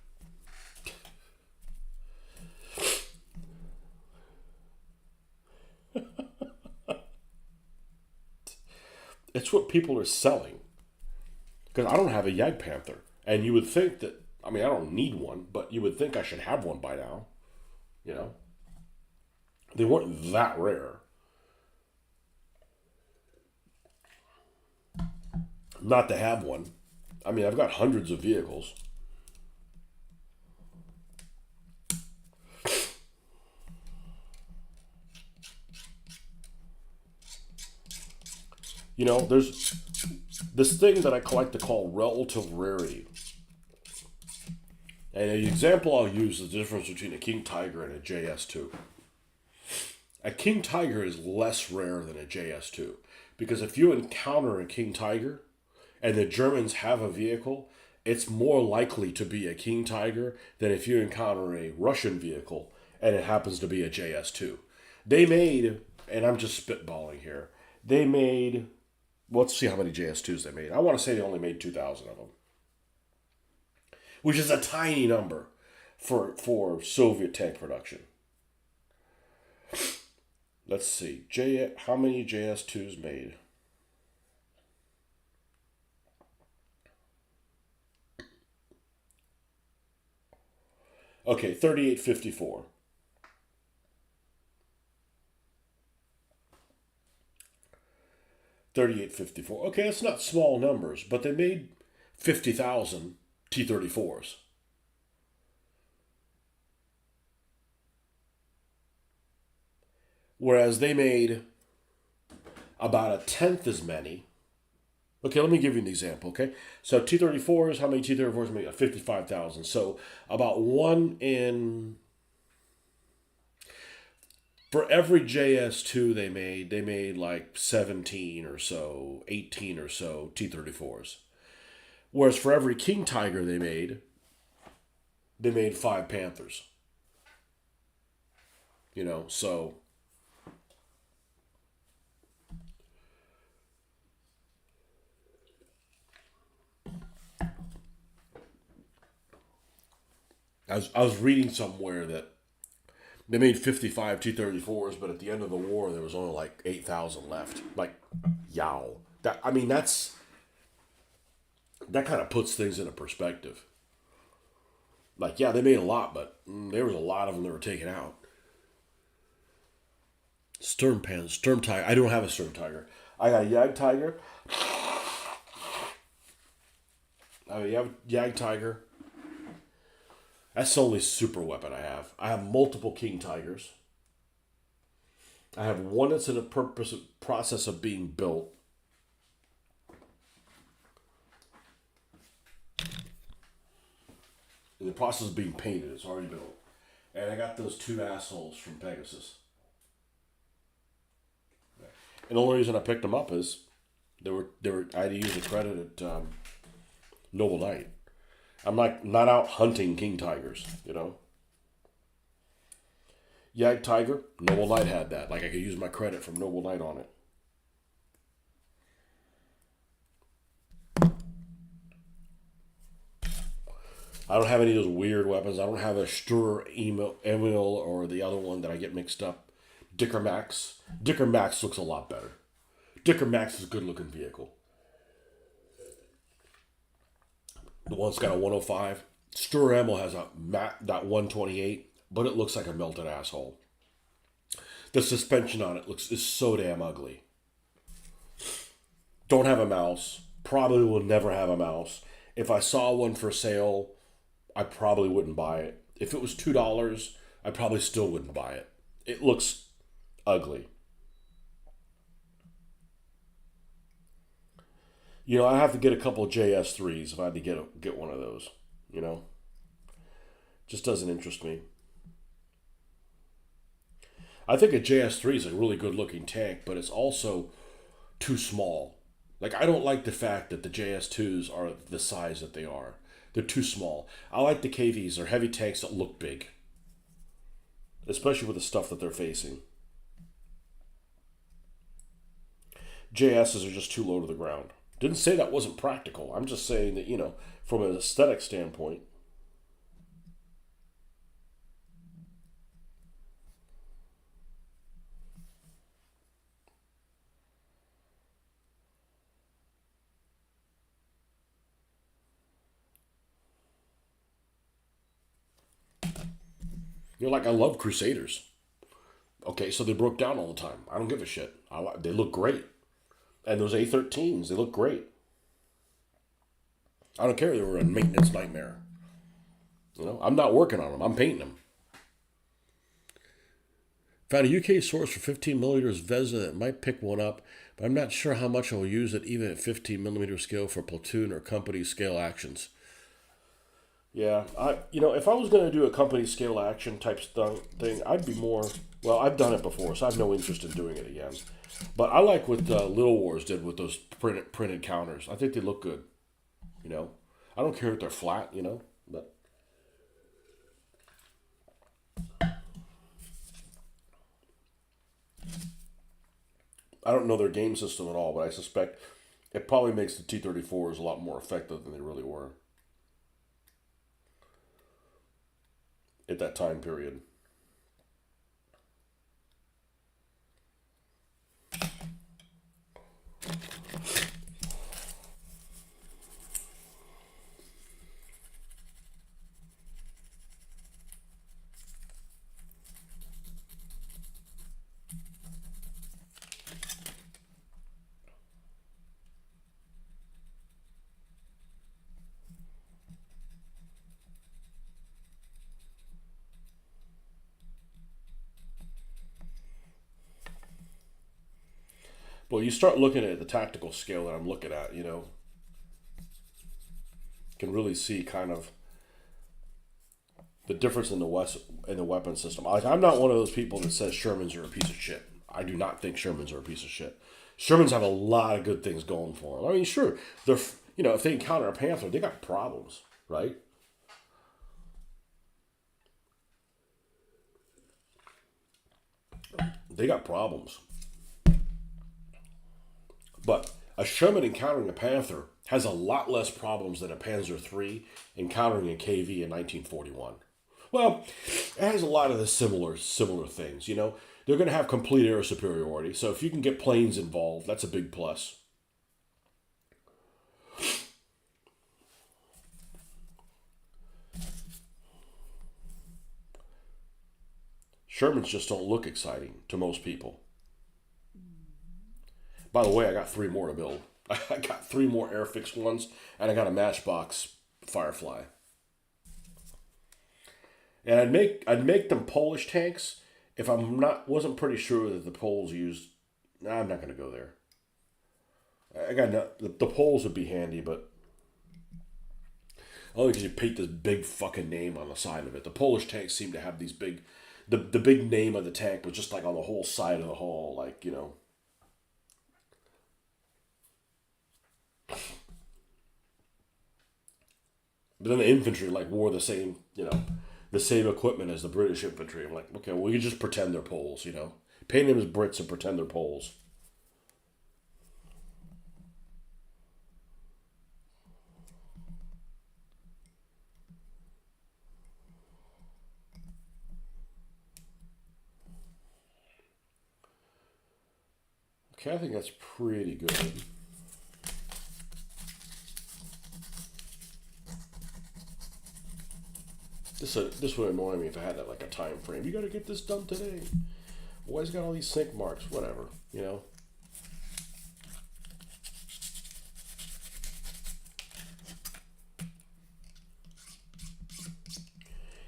It's what people are selling. Because I don't have a Yag Panther. And you would think that, I don't need one, but you would think I should have one by now. You know? They weren't that rare. Not to have one. I've got hundreds of vehicles. There's this thing that I like to call relative rarity. And the example I'll use is the difference between a King Tiger and a JS2. A King Tiger is less rare than a JS2. Because if you encounter a King Tiger and the Germans have a vehicle, it's more likely to be a King Tiger than if you encounter a Russian vehicle and it happens to be a JS2. They made, and I'm just spitballing here, they made, let's see how many JS2s they made. I want to say they only made 2,000 of them, which is a tiny number for Soviet tank production. Let's see, how many JS2s made? Okay, 3854. 3854. Okay, that's not small numbers, but they made 50,000 T-34s. Whereas they made about a tenth as many. Okay, let me give you an example, okay? So T-34s, how many T-34s made? 55,000. So about one in... For every JS2 they made like 17 or so, 18 or so T-34s. Whereas for every King Tiger they made 5 Panthers. So I was reading somewhere that they made 55 T-34s, but at the end of the war there was only like 8,000 left. Like, yow. That kind of puts things into perspective. Like, yeah, they made a lot, but there was a lot of them that were taken out. Sturm Tiger. I don't have a Sturm Tiger. I got a Yag Tiger. I have a Yag Tiger. That's the only super weapon I have. I have multiple King Tigers. I have one that's in the process of being built. In the process of being painted. It's already been. And I got those two assholes from Pegasus. And the only reason I picked them up is they were. I had to use a credit at Noble Knight. I'm like not out hunting king tigers, you know. Yag Tiger, Noble Knight had that. Like I could use my credit from Noble Knight on it. I don't have any of those weird weapons. I don't have a Emil or the other one that I get mixed up. Dicker Max. Dicker Max looks a lot better. Dicker Max is a good looking vehicle. The one's got a 105. Stur Emil has a that 128, but it looks like a melted asshole. The suspension on it is so damn ugly. Don't have a mouse. Probably will never have a mouse. If I saw one for sale, I probably wouldn't buy it. If it was $2, I probably still wouldn't buy it. It looks ugly. You know, I have to get a couple of JS3s if I had to get one of those. You know, just doesn't interest me. I think a JS3 is a really good looking tank, but it's also too small. Like I don't like the fact that the JS2s are the size that they are. They're too small. I like the KVs. They're heavy tanks that look big, especially with the stuff that they're facing. JSs are just too low to the ground. Didn't say that wasn't practical. I'm just saying that, you know, from an aesthetic standpoint. You're like, I love Crusaders. Okay, so they broke down all the time. I don't give a shit. They look great. And those A13s, they look great. I don't care if they were a maintenance nightmare. You know, I'm not working on them. I'm painting them. Found a UK source for 15 millimeters Vezza that might pick one up, but I'm not sure how much I'll use it even at 15 millimeter scale for platoon or company scale actions. Yeah, if I was going to do a company scale action type thing, I'd be more. Well, I've done it before, so I have no interest in doing it again. But I like what Little Wars did with those printed counters. I think they look good. You know, I don't care if they're flat. You know, but I don't know their game system at all. But I suspect it probably makes the T-34s a lot more effective than they really were at that time period. But you start looking at the tactical scale that I'm looking at, you know, can really see kind of the difference in the weapon system. Like I'm not one of those people that says Shermans are a piece of shit. I do not think Shermans are a piece of shit. Shermans have a lot of good things going for them. I mean, sure, they're if they encounter a Panther, they got problems, right? They got problems. But a Sherman encountering a Panther has a lot less problems than a Panzer III encountering a KV in 1941. Well, it has a lot of the similar things. You know, they're going to have complete air superiority. So if you can get planes involved, that's a big plus. Shermans just don't look exciting to most people. By the way, I got 3 more to build. I got 3 more Airfix ones, and I got a Matchbox Firefly. And I'd make them Polish tanks if wasn't pretty sure that the Poles used. Nah, I'm not going to go there. The Poles would be handy, but Only because you paint this big fucking name on the side of it. The Polish tanks seem to have these big, the big name of the tank was just like on the whole side of the hull, like you know. But then the infantry like wore the same, you know, the same equipment as the British infantry. I'm like, okay, well you just pretend they're Poles, you know, paint them as Brits and pretend they're Poles. Okay, I think that's pretty good. This would annoy me if I had that like a time frame. You got to get this done today. Why has got all these sink marks? Whatever, you know.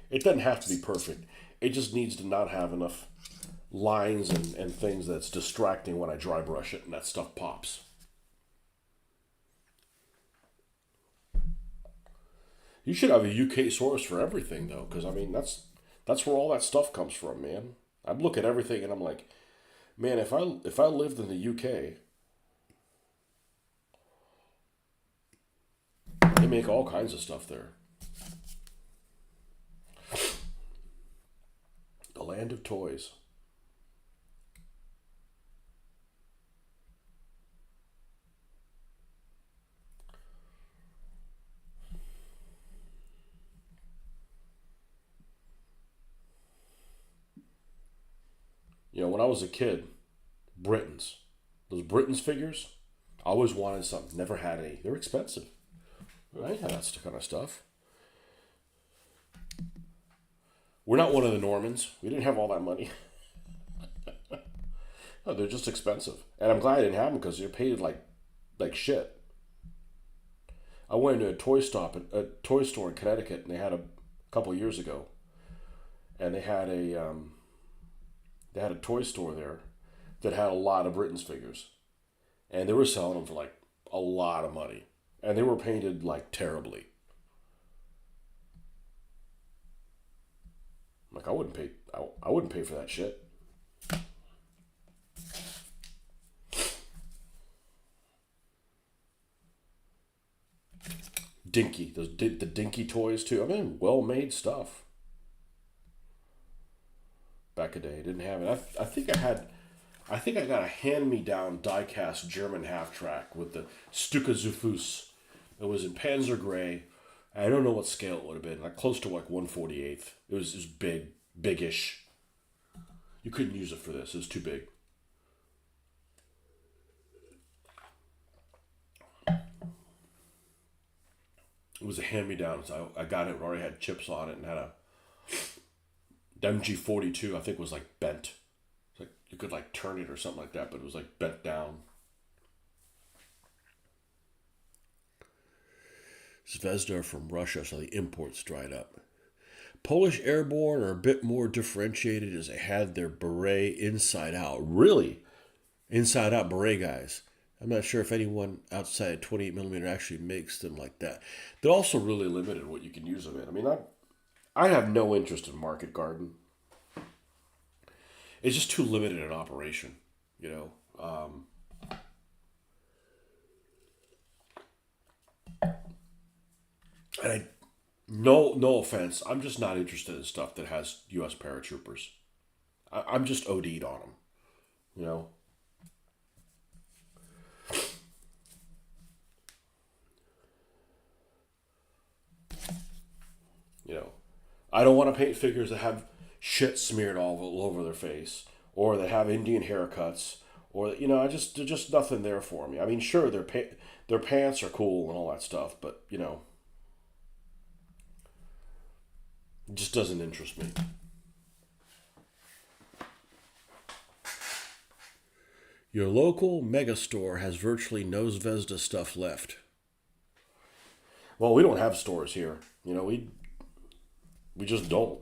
It doesn't have to be perfect. It just needs to not have enough lines and things that's distracting when I dry brush it and that stuff pops. You should have a UK source for everything though, because I mean that's where all that stuff comes from, man. I look at everything and I'm like, man, if I lived in the UK, they make all kinds of stuff there. The land of toys. You know, when I was a kid, Britons, those Britons figures, I always wanted some. Never had any. They're expensive. I ain't had that kind of stuff. We're not one of the Normans. We didn't have all that money. No, they're just expensive, and I'm glad I didn't have them because they're paid like shit. I went into a toy store in Connecticut, and they had a couple years ago, and they had a toy store there that had a lot of Britain's figures, and they were selling them for like a lot of money, and they were painted like terribly. Like I wouldn't pay for that shit. Dinky, the Dinky toys too. I mean, well made stuff. Back a day, didn't have it. I think I had. I think I got a hand-me-down die-cast German half-track with the Stuka Zufus. It was in Panzer Gray. I don't know what scale it would have been. Like close to like 1/48th. It was big, biggish. You couldn't use it for this. It was too big. It was a hand-me-down. So I got it. It already had chips on it and had a MG42. I think was like bent. It's like you could like turn it or something like that, but it was like bent down. Zvezda from Russia, so the imports dried up. Polish airborne are a bit more differentiated as they had their beret inside out. Really? Inside out beret guys. I'm not sure if anyone outside 28 millimeter actually makes them like that. They're also really limited what you can use them in. I mean, I have no interest in Market Garden. It's just too limited in operation, you know. And no offense, I'm just not interested in stuff that has U.S. paratroopers. I'm just OD'd on them, you know. You know, I don't want to paint figures that have shit smeared all over their face, or that have Indian haircuts, or you know, there's just nothing there for me. I mean, sure, their pants are cool and all that stuff, but you know, it just doesn't interest me. Your local mega store has virtually no Zvezda stuff left. Well, we don't have stores here. You know, we just don't.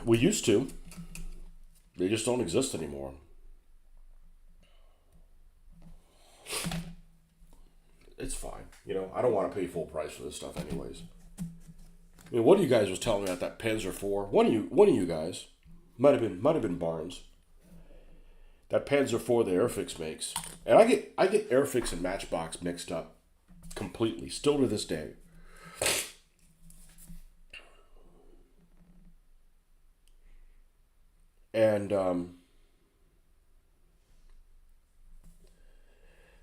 We used to. They just don't exist anymore. It's fine. I don't want to pay full price for this stuff anyways. I mean, one of you guys was telling me about that Panzer IV. One of you guys, might have been Barnes. That Panzer IV that Airfix makes, and I get Airfix and Matchbox mixed up completely, still to this day. And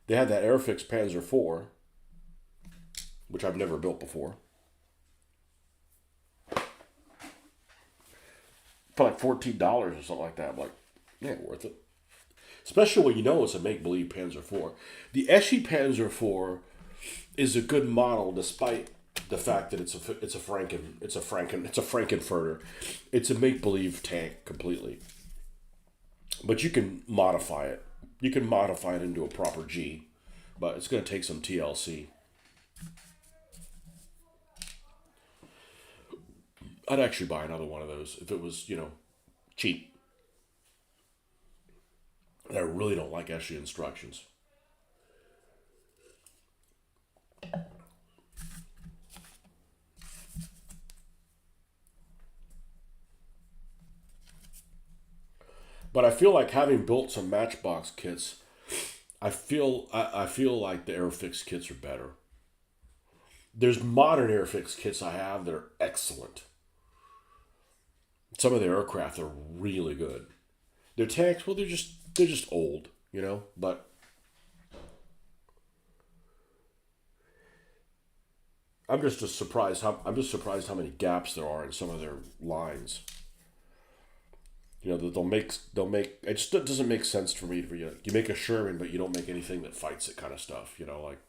they had that Airfix Panzer IV, which I've never built before, for like $14 or something like that. I'm like, yeah, worth it. Especially when you know it's a make-believe Panzer IV. The Eschi Panzer IV is a good model, despite the fact that it's a Frankenfurter. It's a make-believe tank completely. But you can modify it. You can modify it into a proper G, but it's going to take some TLC. I'd actually buy another one of those if it was, cheap. And I really don't like Eschi instructions. But I feel like having built some Matchbox kits, I feel like the Airfix kits are better. There's modern Airfix kits I have that are excellent. Some of the aircraft are really good. Their tanks, well, they're just old, But I'm just surprised how many gaps there are in some of their lines. That they'll make it just doesn't make sense for me to you make a Sherman, but you don't make anything that fights it, kind of stuff. Like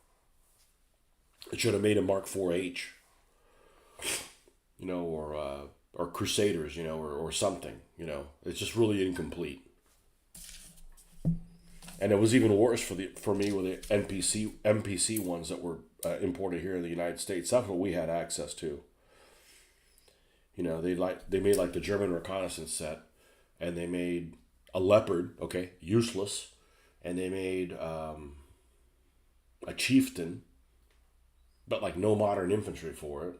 it should have made a Mark IV H, or Crusaders, or something. It's just really incomplete. And it was even worse for me with the MPC ones that were imported here in the United States. That's what we had access to. They made like the German reconnaissance set, and they made a Leopard, okay, useless, and they made a Chieftain, but like no modern infantry for it.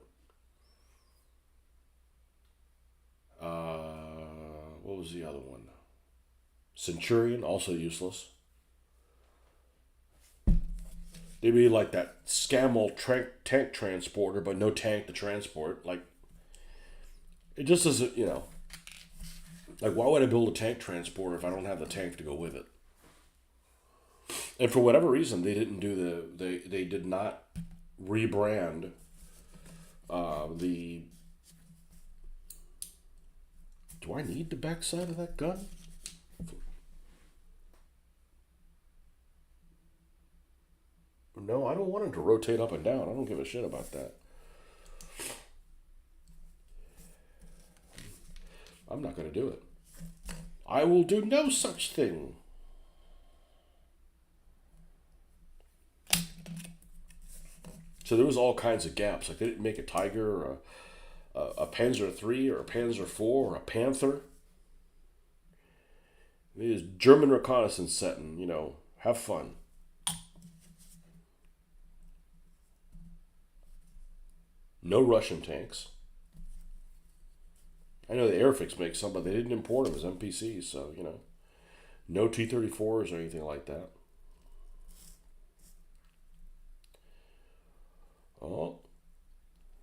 What was the other one? Centurion, also useless. They made like that Scammel tank transporter, but no tank to transport. Like, it just doesn't, like, why would I build a tank transporter if I don't have the tank to go with it? And for whatever reason, they didn't do they did not rebrand the. Do I need the backside of that gun? No, I don't want it to rotate up and down. I don't give a shit about that. I'm not going to do it. I will do no such thing. So there was all kinds of gaps. Like they didn't make a Tiger or a Panzer III or a Panzer IV or a Panther. It is German reconnaissance setting, have fun. No Russian tanks. I know the Airfix makes some, but they didn't import them as MPCs, so, no T-34s or anything like that. Oh,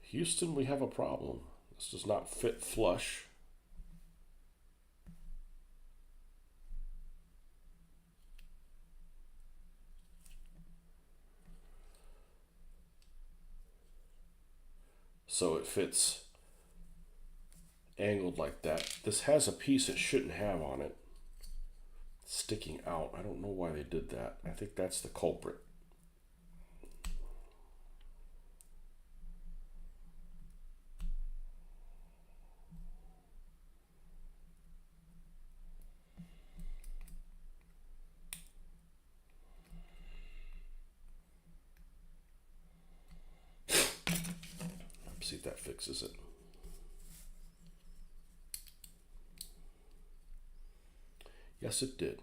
Houston, we have a problem. This does not fit flush. So it fits angled like that. This has a piece it shouldn't have on it sticking out. I don't know why they did that. I think that's the culprit. Let's see if that fixes it. Yes, it did.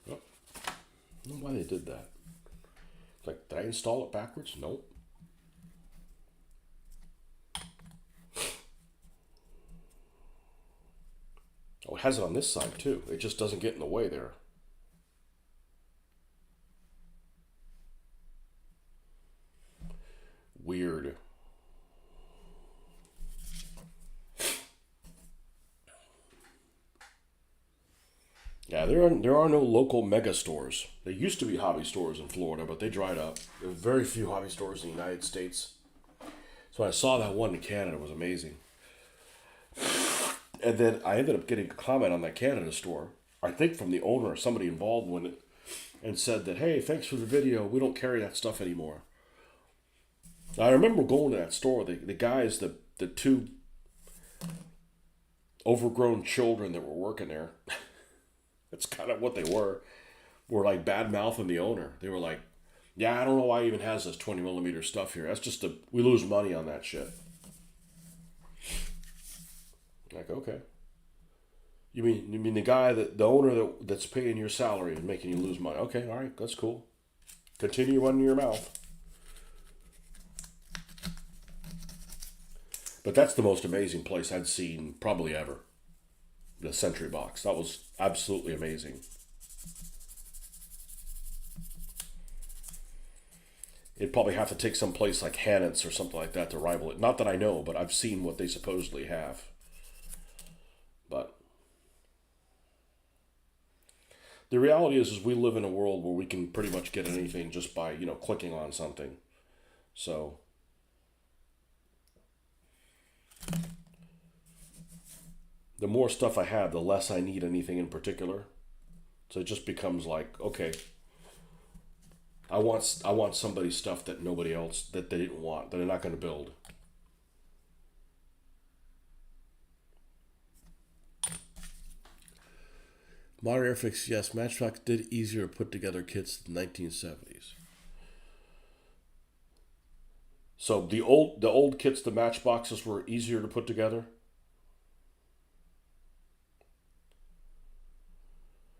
Oh, I don't know why they did that. Like, did I install it backwards? Nope. Oh, it has it on this side too. It just doesn't get in the way there. Weird. Yeah, there are no local mega stores. There used to be hobby stores in Florida, but they dried up. There were very few hobby stores in the United States. So when I saw that one in Canada, it was amazing. And then I ended up getting a comment on that Canada store. I think from the owner or somebody involved with it, and said that, "Hey, thanks for the video. We don't carry that stuff anymore." I remember going to that store. The guys, the two overgrown children that were working there, that's kind of what they were like bad mouthing the owner. They were like, "Yeah, I don't know why he even has this 20 millimeter stuff here. That's just we lose money on that shit." Like, okay. You mean the guy that the owner that's paying your salary and making you lose money? Okay, all right, that's cool. Continue running your mouth. But that's the most amazing place I'd seen probably ever. The Century Box. That was absolutely amazing. It'd probably have to take some place like Hannon's or something like that to rival it. Not that I know, but I've seen what they supposedly have. But the reality is we live in a world where we can pretty much get anything just by clicking on something. So the more stuff I have, the less I need anything in particular. So it just becomes like, okay, I want somebody's stuff that nobody else that they didn't want that they're not going to build. Modern Airfix, yes, Matchbox did easier to put together kits in the 1970s. So the old kits, the Matchboxes were easier to put together.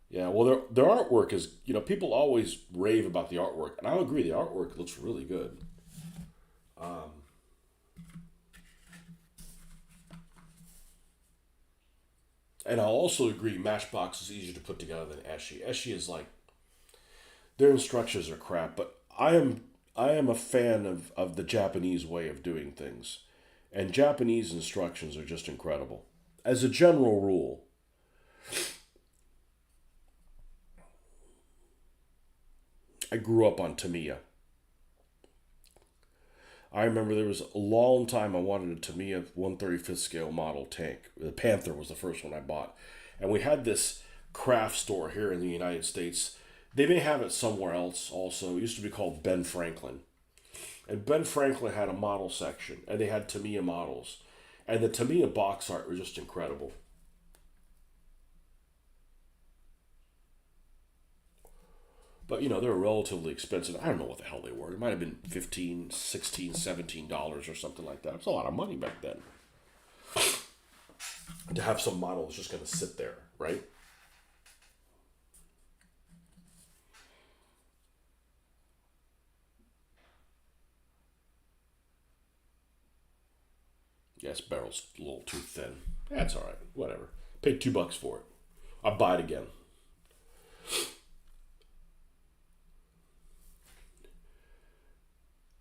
Yeah, well, their artwork is people always rave about the artwork, and I agree the artwork looks really good. Um, and I'll also agree Matchbox is easier to put together than Eschi. Eschi is like their instructions are crap, but I am a fan of the Japanese way of doing things, and Japanese instructions are just incredible. As a general rule, I grew up on Tamiya. I remember there was a long time I wanted a Tamiya 135th scale model tank. The Panther was the first one I bought. And we had this craft store here in the United States. They may have it somewhere else also. It used to be called Ben Franklin. And Ben Franklin had a model section, and they had Tamiya models. And the Tamiya box art was just incredible. But they were relatively expensive. I don't know what the hell they were. It might have been 15, 16, $17 or something like that. It was a lot of money back then to have some model that's just going to sit there, right? Yes, barrel's a little too thin. That's all right. Whatever. Paid $2 for it. I'll buy it again.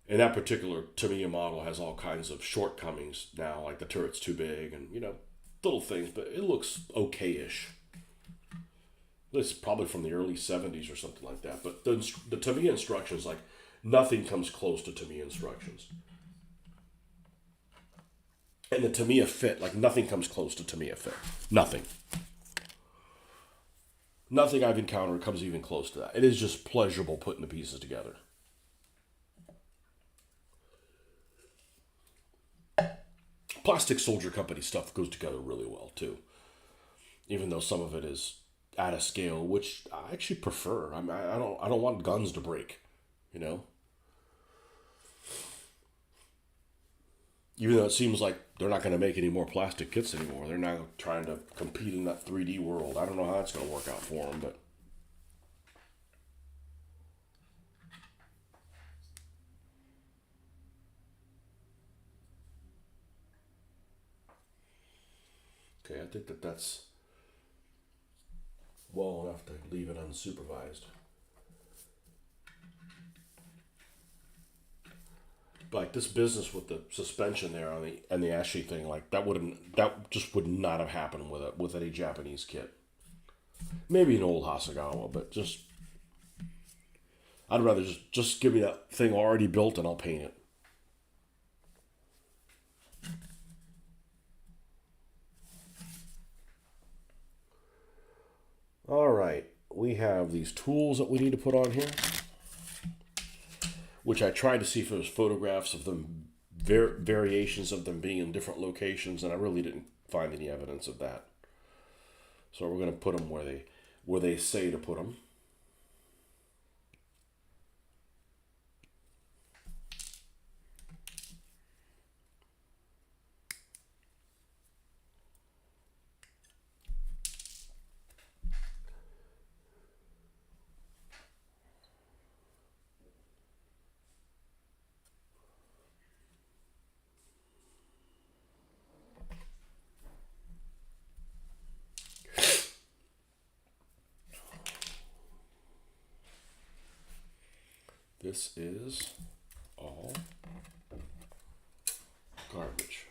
And that particular Tamiya model has all kinds of shortcomings now, like the turret's too big and little things, but it looks okay-ish. It's probably from the early '70s or something like that. But the Tamiya instructions, like nothing comes close to Tamiya instructions. And the Tamiya fit, like nothing comes close to Tamiya fit. Nothing. Nothing I've encountered comes even close to that. It is just pleasurable putting the pieces together. Plastic Soldier Company stuff goes together really well too. even though some of it is at a scale which I actually prefer. I don't want guns to break, you know. Even though it seems like they're not going to make any more plastic kits anymore. They're now trying to compete in that 3D world. I don't know how that's going to work out for them, but okay, I think that that's well enough to leave it unsupervised. But like this business with the suspension there on the and the Ashi thing, like that just would not have happened with any Japanese kit. Maybe an old Hasagawa, but just I'd rather just give me that thing already built and I'll paint it. All right, we have these tools that we need to put on here, which I tried to see if there was photographs of them, variations of them being in different locations, and I really didn't find any evidence of that. So we're going to put them where they say to put them. This is all garbage.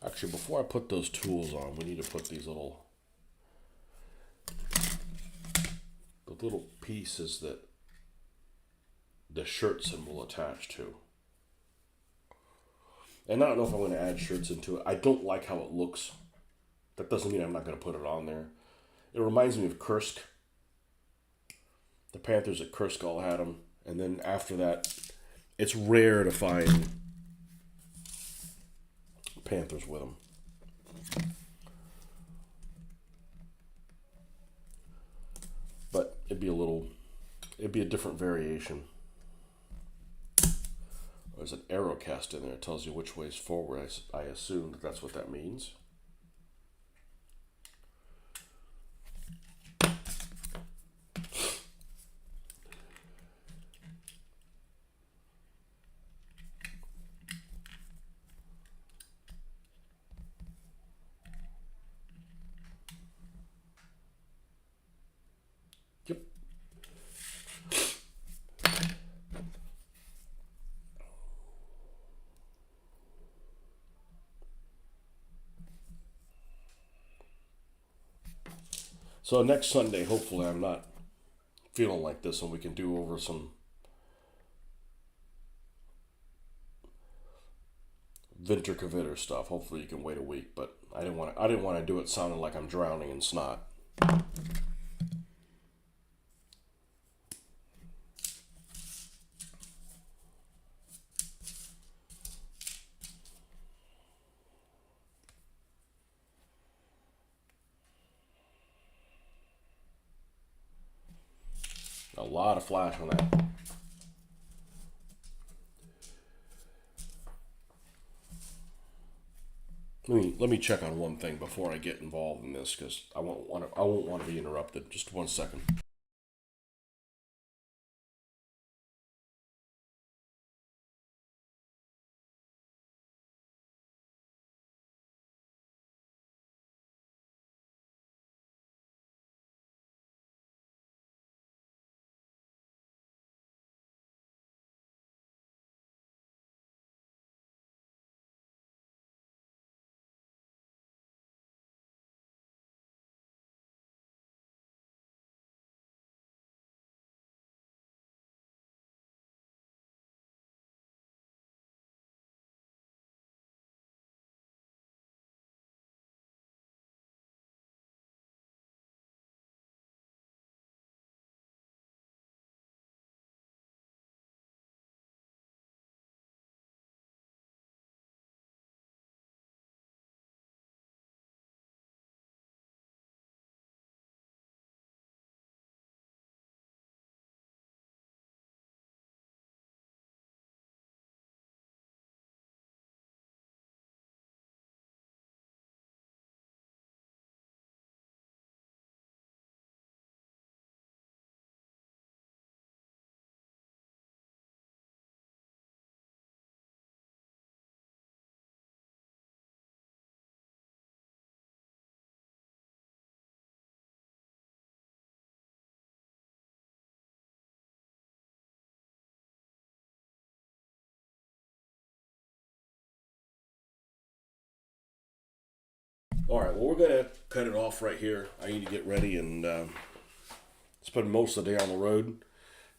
Actually, before I put those tools on, we need to put the little pieces that the shirt symbol attached to. And I don't know if I'm going to add shirts into it. I don't like how it looks. That doesn't mean I'm not going to put it on there. It reminds me of Kursk. The Panthers at Kursk all had them. And then after that, it's rare to find Panthers with them. But it'd be a different variation. There's an arrow cast in there. It tells you which way is forward. I assume that's what that means. Yep. So next Sunday, hopefully, I'm not feeling like this, and we can do over some Vinter Kvitter stuff. Hopefully, you can wait a week, but I didn't want to do it sounding like I'm drowning in snot. A lot of flash on that. Let me check on one thing before I get involved in this because I won't want to be interrupted. Just 1 second. All right, well, we're going to cut it off right here. I need to get ready and spend most of the day on the road.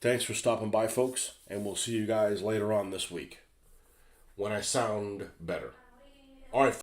Thanks for stopping by, folks, and we'll see you guys later on this week when I sound better. All right.